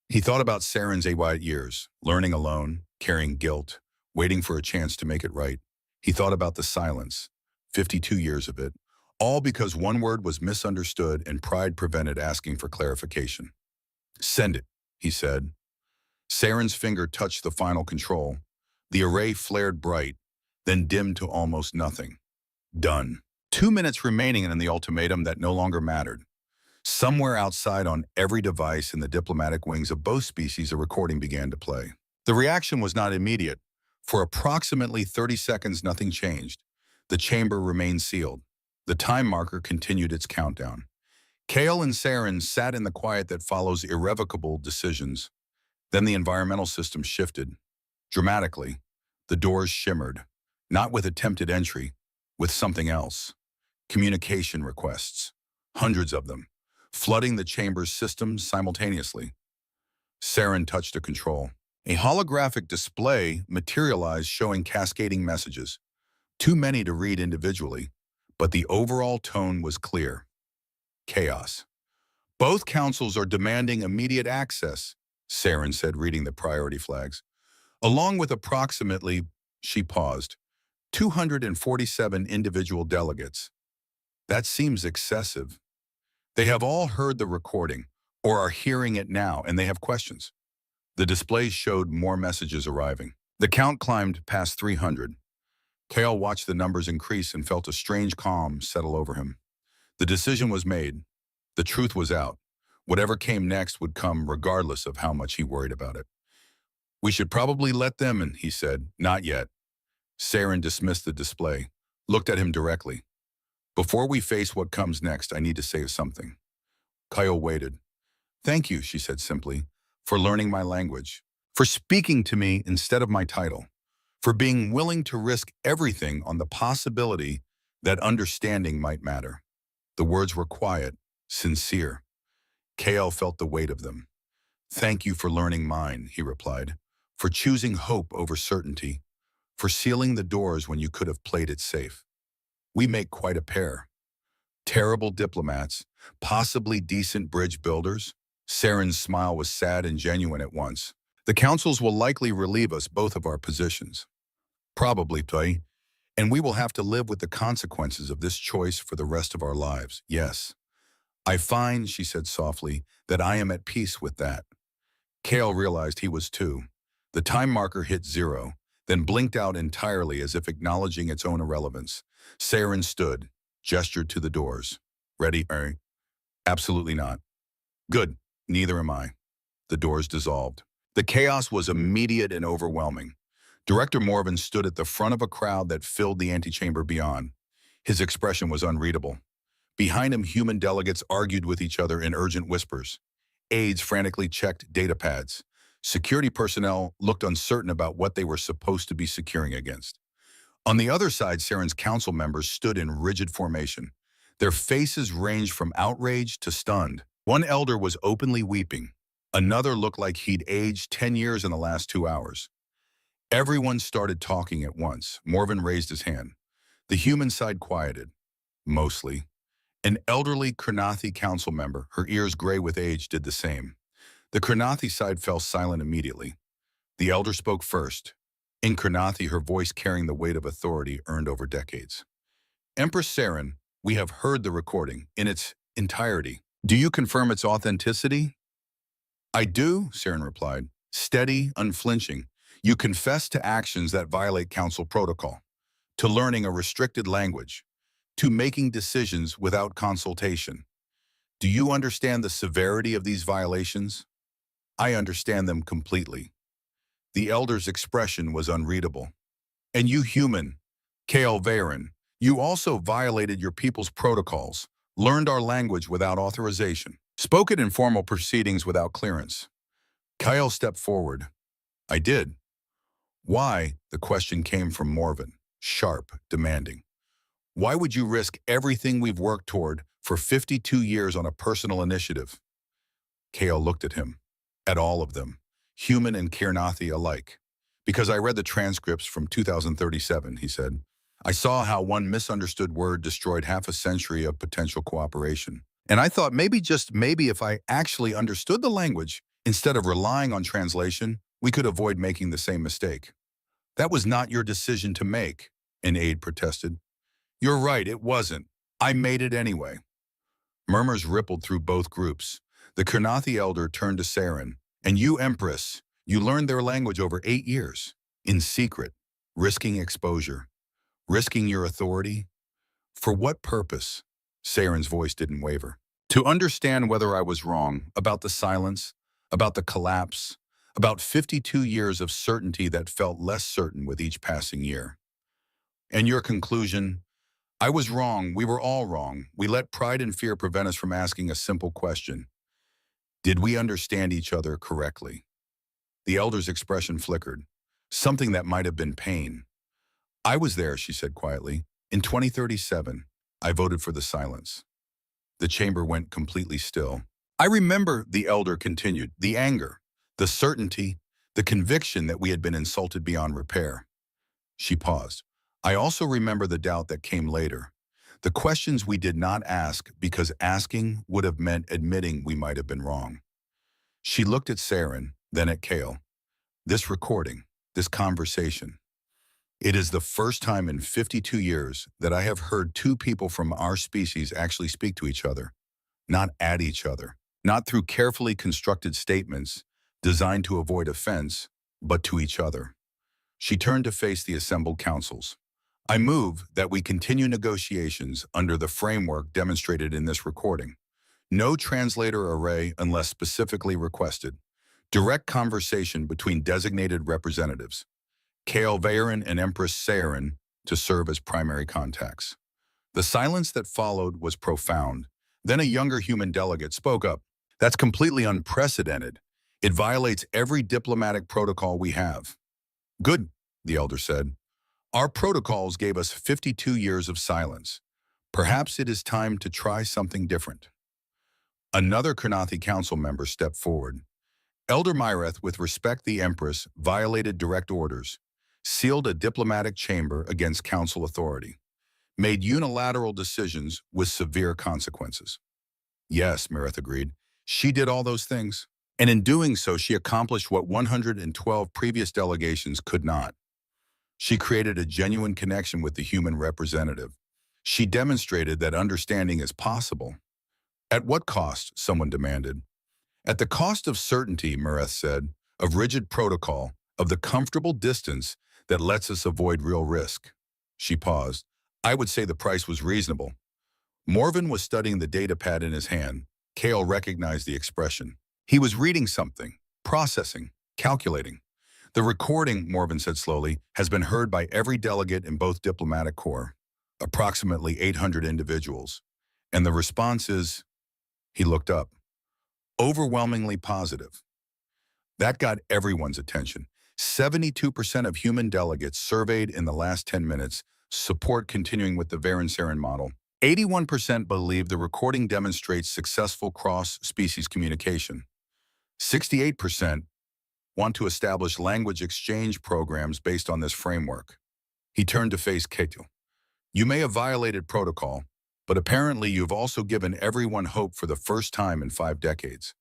He thought about Saren's 8 years, learning alone, carrying guilt, waiting for a chance to make it right. He thought about the silence, 52 years of it, all because one word was misunderstood and pride prevented asking for clarification. Send it, he said. Saren's finger touched the final control. The array flared bright, then dimmed to almost nothing. Done. 2 minutes remaining in the ultimatum that no longer mattered. Somewhere outside on every device in the diplomatic wings of both species, a recording began to play. The reaction was not immediate. For approximately 30 seconds, nothing changed. The chamber remained sealed. The time marker continued its countdown. Kale and Saren sat in the quiet that follows irrevocable decisions. Then the environmental system shifted. Dramatically, the doors shimmered, not with attempted entry, with something else. Communication requests, hundreds of them, flooding the chamber's systems simultaneously. Saren touched a control. A holographic display materialized showing cascading messages, too many to read individually, but the overall tone was clear. Chaos. Both councils are demanding immediate access, Saren said, reading the priority flags. Along with approximately, she paused, 247 individual delegates. That seems excessive. They have all heard the recording, or are hearing it now, and they have questions. The displays showed more messages arriving. The count climbed past 300. Kale watched the numbers increase and felt a strange calm settle over him. The decision was made. The truth was out. Whatever came next would come regardless of how much he worried about it. We should probably let them in, he said. Not yet. Saren dismissed the display, looked at him directly. Before we face what comes next, I need to say something. Kyle waited. Thank you, she said simply, for learning my language, for speaking to me instead of my title, for being willing to risk everything on the possibility that understanding might matter. The words were quiet, sincere. Kale felt the weight of them. Thank you for learning mine, he replied, for choosing hope over certainty, for sealing the doors when you could have played it safe. We make quite a pair. Terrible diplomats, possibly decent bridge builders. Saren's smile was sad and genuine at once. The councils will likely relieve us both of our positions. Probably, Play. And we will have to live with the consequences of this choice for the rest of our lives. Yes. I find, she said softly, that I am at peace with that. Kale realized he was too. The time marker hit 0, then blinked out entirely as if acknowledging its own irrelevance. Saren stood, gestured to the doors. Ready, er? Absolutely not. Good. Neither am I. The doors dissolved. The chaos was immediate and overwhelming. Director Morvan stood at the front of a crowd that filled the antechamber beyond. His expression was unreadable. Behind him, human delegates argued with each other in urgent whispers. Aides frantically checked data pads. Security personnel looked uncertain about what they were supposed to be securing against. On the other side, Saren's council members stood in rigid formation. Their faces ranged from outrage to stunned. One elder was openly weeping. Another looked like he'd aged 10 years in the last 2 hours. Everyone started talking at once. Morvan raised his hand. The human side quieted. Mostly. An elderly Kurnathi council member, her ears gray with age, did the same. The Kurnathi side fell silent immediately. The elder spoke first. In Kurnathi, her voice carrying the weight of authority earned over decades. Empress Saren, we have heard the recording in its entirety. Do you confirm its authenticity? I do, Saren replied, steady, unflinching. You confess to actions that violate council protocol, to learning a restricted language, to making decisions without consultation. Do you understand the severity of these violations? I understand them completely. The elder's expression was unreadable. And you human, Kale Varen, you also violated your people's protocols, learned our language without authorization, spoke at informal proceedings without clearance. Kyle stepped forward. I did. Why? The question came from Morvan, sharp, demanding. Why would you risk everything we've worked toward for 52 years on a personal initiative? Kale looked at him, at all of them, human and Kurnathi alike. Because I read the transcripts from 2037, he said. I saw how one misunderstood word destroyed half a century of potential cooperation. And I thought maybe, just maybe, if I actually understood the language, instead of relying on translation, we could avoid making the same mistake. That was not your decision to make, an aide protested. You're right, it wasn't. I made it anyway. Murmurs rippled through both groups. The Kurnathi elder turned to Saren. And you, Empress, you learned their language over 8 years, in secret, risking exposure, risking your authority. For what purpose? Saren's voice didn't waver. To understand whether I was wrong about the silence, about the collapse, about 52 years of certainty that felt less certain with each passing year. And your conclusion? I was wrong. We were all wrong. We let pride and fear prevent us from asking a simple question. Did we understand each other correctly? The elder's expression flickered, something that might have been pain. I was there, she said quietly. In 2037, I voted for the silence. The chamber went completely still. I remember, the elder continued, the anger, the certainty, the conviction that we had been insulted beyond repair. She paused. I also remember the doubt that came later. The questions we did not ask because asking would have meant admitting we might have been wrong. She looked at Saren, then at Kale. This recording, this conversation, it is the first time in 52 years that I have heard two people from our species actually speak to each other, not at each other, not through carefully constructed statements designed to avoid offense, but to each other. She turned to face the assembled councils. I move that we continue negotiations under the framework demonstrated in this recording. No translator array unless specifically requested. Direct conversation between designated representatives. Kale Varen and Empress Saren to serve as primary contacts. The silence that followed was profound. Then a younger human delegate spoke up. That's completely unprecedented. It violates every diplomatic protocol we have. Good, the elder said. Our protocols gave us 52 years of silence. Perhaps it is time to try something different. Another Kurnathi council member stepped forward. Elder Myreth, with respect the Empress, violated direct orders, sealed a diplomatic chamber against council authority, made unilateral decisions with severe consequences. Yes, Myreth agreed. She did all those things. And in doing so, she accomplished what 112 previous delegations could not. She created a genuine connection with the human representative. She demonstrated that understanding is possible. At what cost? Someone demanded. At the cost of certainty, Mareth said, of rigid protocol, of the comfortable distance that lets us avoid real risk. She paused. I would say the price was reasonable. Morven was studying the data pad in his hand. Kale recognized the expression. He was reading something, processing, calculating. The recording, Morven said slowly, has been heard by every delegate in both diplomatic corps, approximately 800 individuals. And the response is, he looked up, overwhelmingly positive. That got everyone's attention. 72% of human delegates surveyed in the last 10 minutes support continuing with the Varen-Saren model. 81% believe the recording demonstrates successful cross-species communication. 68% want to establish language exchange programs based on this framework. He turned to face Kale. You may have violated protocol, but apparently you've also given everyone hope for the first time in 5 decades.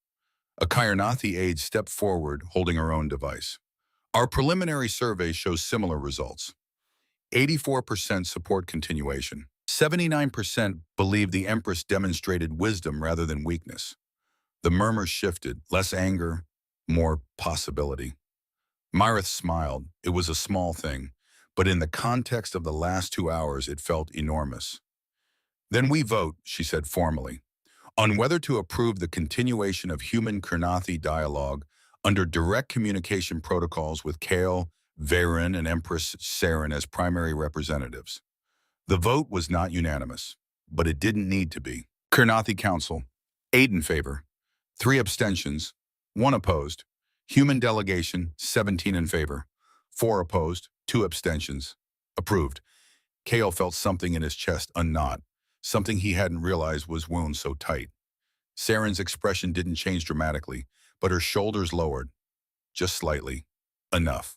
A Kyernathi aide stepped forward, holding her own device. Our preliminary survey shows similar results. 84% support continuation. 79% believe the Empress demonstrated wisdom rather than weakness. The murmurs shifted, less anger, more possibility. Mareth smiled. It was a small thing, but in the context of the last 2 hours, it felt enormous. Then we vote, she said formally, on whether to approve the continuation of human Kyernathi dialogue under direct communication protocols with Kale, Varen, and Empress Saren as primary representatives. The vote was not unanimous, but it didn't need to be. Kyernathi Council, 8 in favor, 3 abstentions, 1 opposed. Human delegation, 17 in favor, 4 opposed, 2 abstentions. Approved. Kale felt something in his chest unknot, something he hadn't realized was wound so tight. Saren's expression didn't change dramatically, but her shoulders lowered. Just slightly. Enough.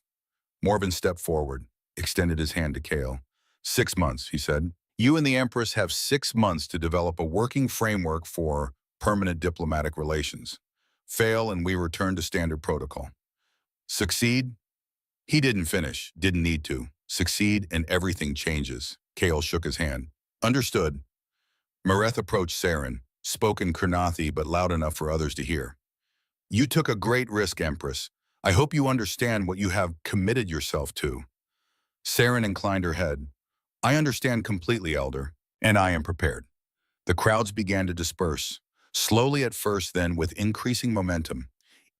Morven stepped forward, extended his hand to Kale. 6 months, he said. You and the Empress have 6 months to develop a working framework for permanent diplomatic relations. Fail and we return to standard protocol. Succeed? He didn't finish, didn't need to. Succeed and everything changes. Kale shook his hand. Understood. Mareth approached Saren, spoke in Kyernathi but loud enough for others to hear. You took a great risk, Empress. I hope you understand what you have committed yourself to. Saren inclined her head. I understand completely, Elder, and I am prepared. The crowds began to disperse, slowly at first, then with increasing momentum.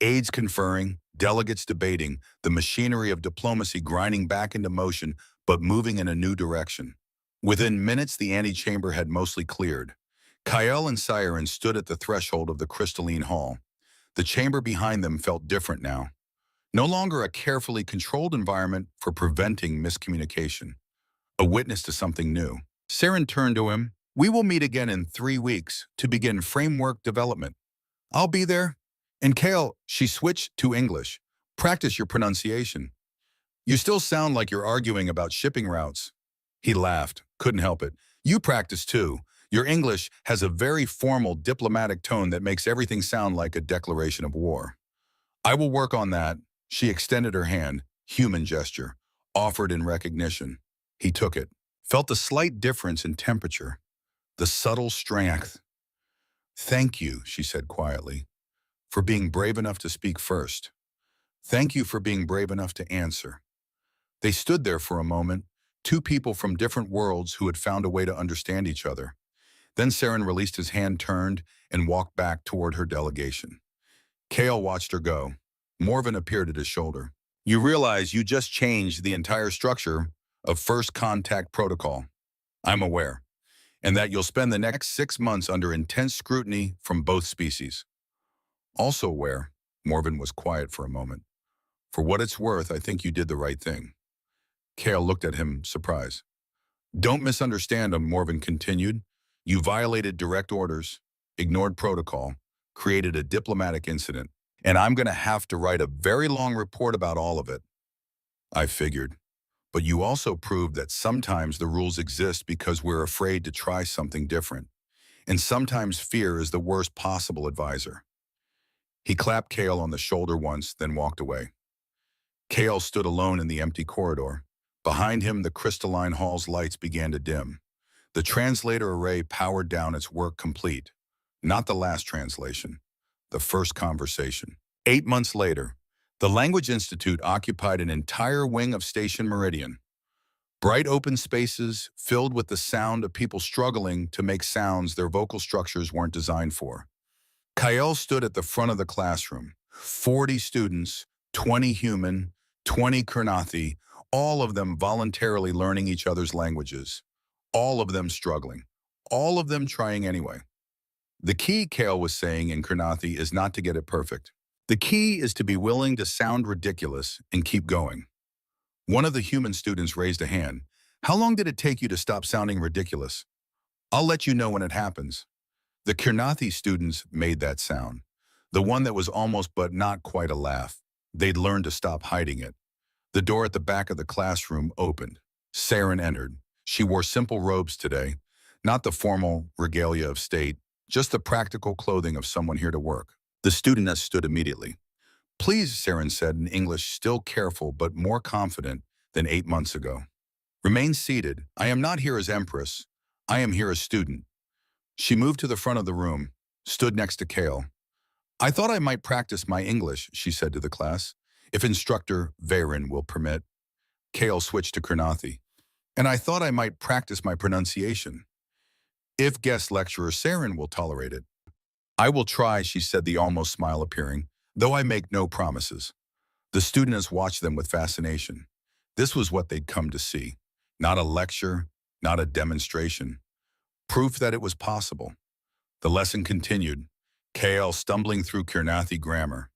Aides conferring, delegates debating, the machinery of diplomacy grinding back into motion but moving in a new direction. Within minutes, the antechamber had mostly cleared. Kale and Saren stood at the threshold of the crystalline hall. The chamber behind them felt different now. No longer a carefully controlled environment for preventing miscommunication. A witness to something new. Saren turned to him. We will meet again in 3 weeks to begin framework development. I'll be there. And Kale, she switched to English. Practice your pronunciation. You still sound like you're arguing about shipping routes. He laughed, couldn't help it. You practice too. Your English has a very formal diplomatic tone that makes everything sound like a declaration of war. I will work on that. She extended her hand, human gesture, offered in recognition. He took it, felt the slight difference in temperature, the subtle strength. Thank you, she said quietly, for being brave enough to speak first. Thank you for being brave enough to answer. They stood there for a moment, 2 people from different worlds who had found a way to understand each other. Then Saren released his hand, turned, and walked back toward her delegation. Kale watched her go. Morven appeared at his shoulder. You realize you just changed the entire structure of first contact protocol. I'm aware. And that you'll spend the next 6 months under intense scrutiny from both species. Also aware, Morven was quiet for a moment. For what it's worth, I think you did the right thing. Kale looked at him, surprised. Don't misunderstand him, Morven continued. You violated direct orders, ignored protocol, created a diplomatic incident, and I'm going to have to write a very long report about all of it. I figured. But you also proved that sometimes the rules exist because we're afraid to try something different. And sometimes fear is the worst possible advisor. He clapped Kale on the shoulder once, then walked away. Kale stood alone in the empty corridor. Behind him, the crystalline hall's lights began to dim. The translator array powered down, its work complete. Not the last translation, the first conversation. 8 months later, the Language Institute occupied an entire wing of Station Meridian. Bright open spaces filled with the sound of people struggling to make sounds their vocal structures weren't designed for. Kale stood at the front of the classroom. 40 students, 20 human, 20 Kurnathi, all of them voluntarily learning each other's languages. All of them struggling. All of them trying anyway. The key, Kale was saying in Kurnathi, is not to get it perfect. The key is to be willing to sound ridiculous and keep going. One of the human students raised a hand. How long did it take you to stop sounding ridiculous? I'll let you know when it happens. The Kurnathi students made that sound, the one that was almost but not quite a laugh. They'd learned to stop hiding it. The door at the back of the classroom opened. Saren entered. She wore simple robes today, not the formal regalia of state, just the practical clothing of someone here to work. The studentess stood immediately. Please, Saren said in English, still careful but more confident than 8 months ago. Remain seated. I am not here as Empress. I am here as student. She moved to the front of the room, stood next to Kale. I thought I might practice my English, she said to the class, if Instructor Varen will permit. Kale switched to Kurnathi. And I thought I might practice my pronunciation, if guest lecturer Saren will tolerate it. I will try, she said, the almost smile appearing, though I make no promises. The students watched them with fascination. This was what they'd come to see. Not a lecture, not a demonstration. Proof that it was possible. The lesson continued, Kale stumbling through Kurnathi grammar,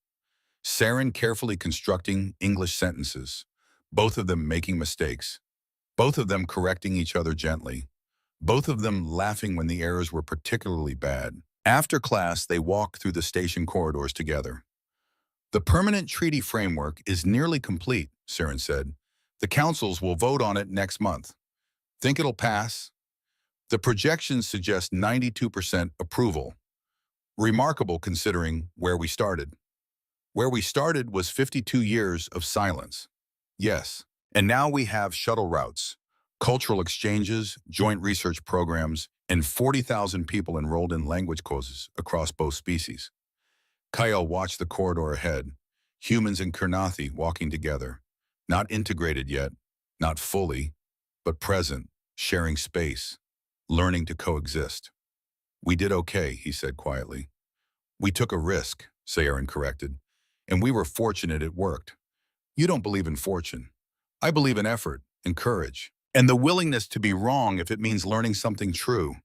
Saren carefully constructing English sentences, both of them making mistakes, both of them correcting each other gently, both of them laughing when the errors were particularly bad. After class, they walked through the station corridors together. The permanent treaty framework is nearly complete, Saren said. The councils will vote on it next month. Think it'll pass? The projections suggest 92% approval. Remarkable considering where we started. Where we started was 52 years of silence. Yes, and now we have shuttle routes, cultural exchanges, joint research programs, and 40,000 people enrolled in language courses across both species. Kyle watched the corridor ahead, humans and Kurnathi walking together, not integrated yet, not fully, but present, sharing space, learning to coexist. We did okay, he said quietly. We took a risk, Saren corrected, and we were fortunate it worked. You don't believe in fortune. I believe in effort and courage, and the willingness to be wrong if it means learning something true.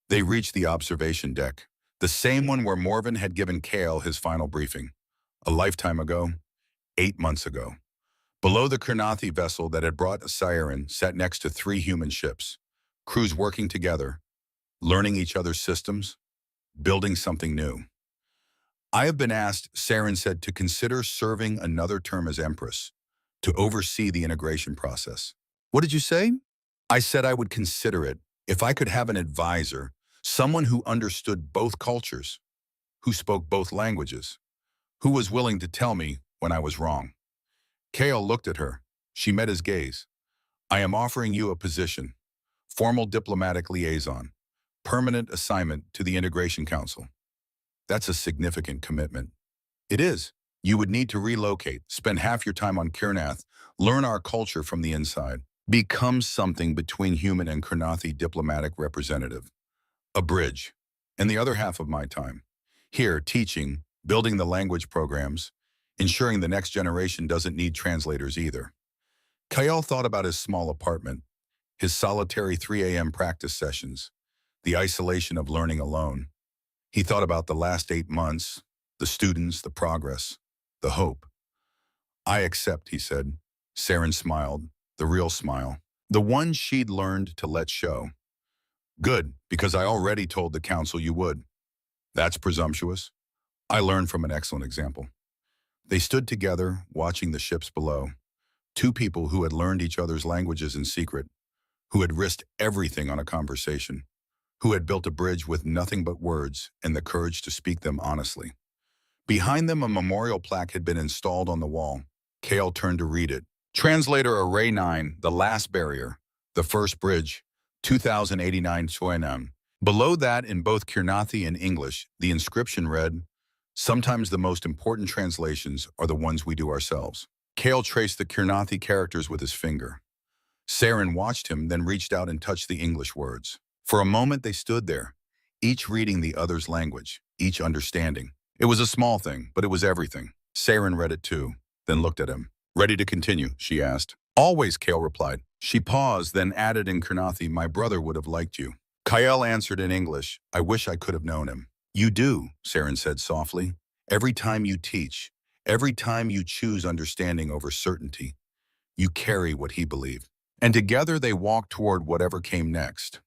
They reached the observation deck, the same one where Morven had given Kale his final briefing. A lifetime ago, 8 months ago. Below the Kurnathi vessel that had brought Saren sat next to 3 human ships, crews working together, learning each other's systems, building something new. I have been asked, Saren said, to consider serving another term as Empress, to oversee the integration process. What did you say? I said I would consider it if I could have an advisor, someone who understood both cultures, who spoke both languages, who was willing to tell me when I was wrong. Kale looked at her. She met his gaze. I am offering you a position, formal diplomatic liaison, permanent assignment to the Integration Council. That's a significant commitment. It is. You would need to relocate, spend half your time on Kurnath, learn our culture from the inside, become something between human and Kurnathi diplomatic representative. A bridge. And the other half of my time. Here, teaching, building the language programs, ensuring the next generation doesn't need translators either. Kyle thought about his small apartment, his solitary 3 a.m. practice sessions, the isolation of learning alone. He thought about the last 8 months, the students, the progress, the hope. I accept, he said. Saren smiled, the real smile, the one she'd learned to let show. Good, because I already told the council you would. That's presumptuous. I learned from an excellent example. They stood together, watching the ships below. 2 people who had learned each other's languages in secret, who had risked everything on a conversation, who had built a bridge with nothing but words and the courage to speak them honestly. Behind them, a memorial plaque had been installed on the wall. Kale turned to read it. Translator Array 9, The Last Barrier, The First Bridge, 2089 Suenam. Below that, in both Kirnathi and English, the inscription read, "Sometimes the most important translations are the ones we do ourselves." Kale traced the Kirnathi characters with his finger. Saren watched him, then reached out and touched the English words. For a moment they stood there, each reading the other's language, each understanding. It was a small thing, but it was everything. Saren read it too, then looked at him. "Ready to continue?" she asked. "Always," Kale replied. She paused, then added in Kirnathi, "My brother would have liked you." Kale answered in English, "I wish I could have known him." "You do," Saren said softly. "Every time you teach, every time you choose understanding over certainty, you carry what he believed." And together they walked toward whatever came next.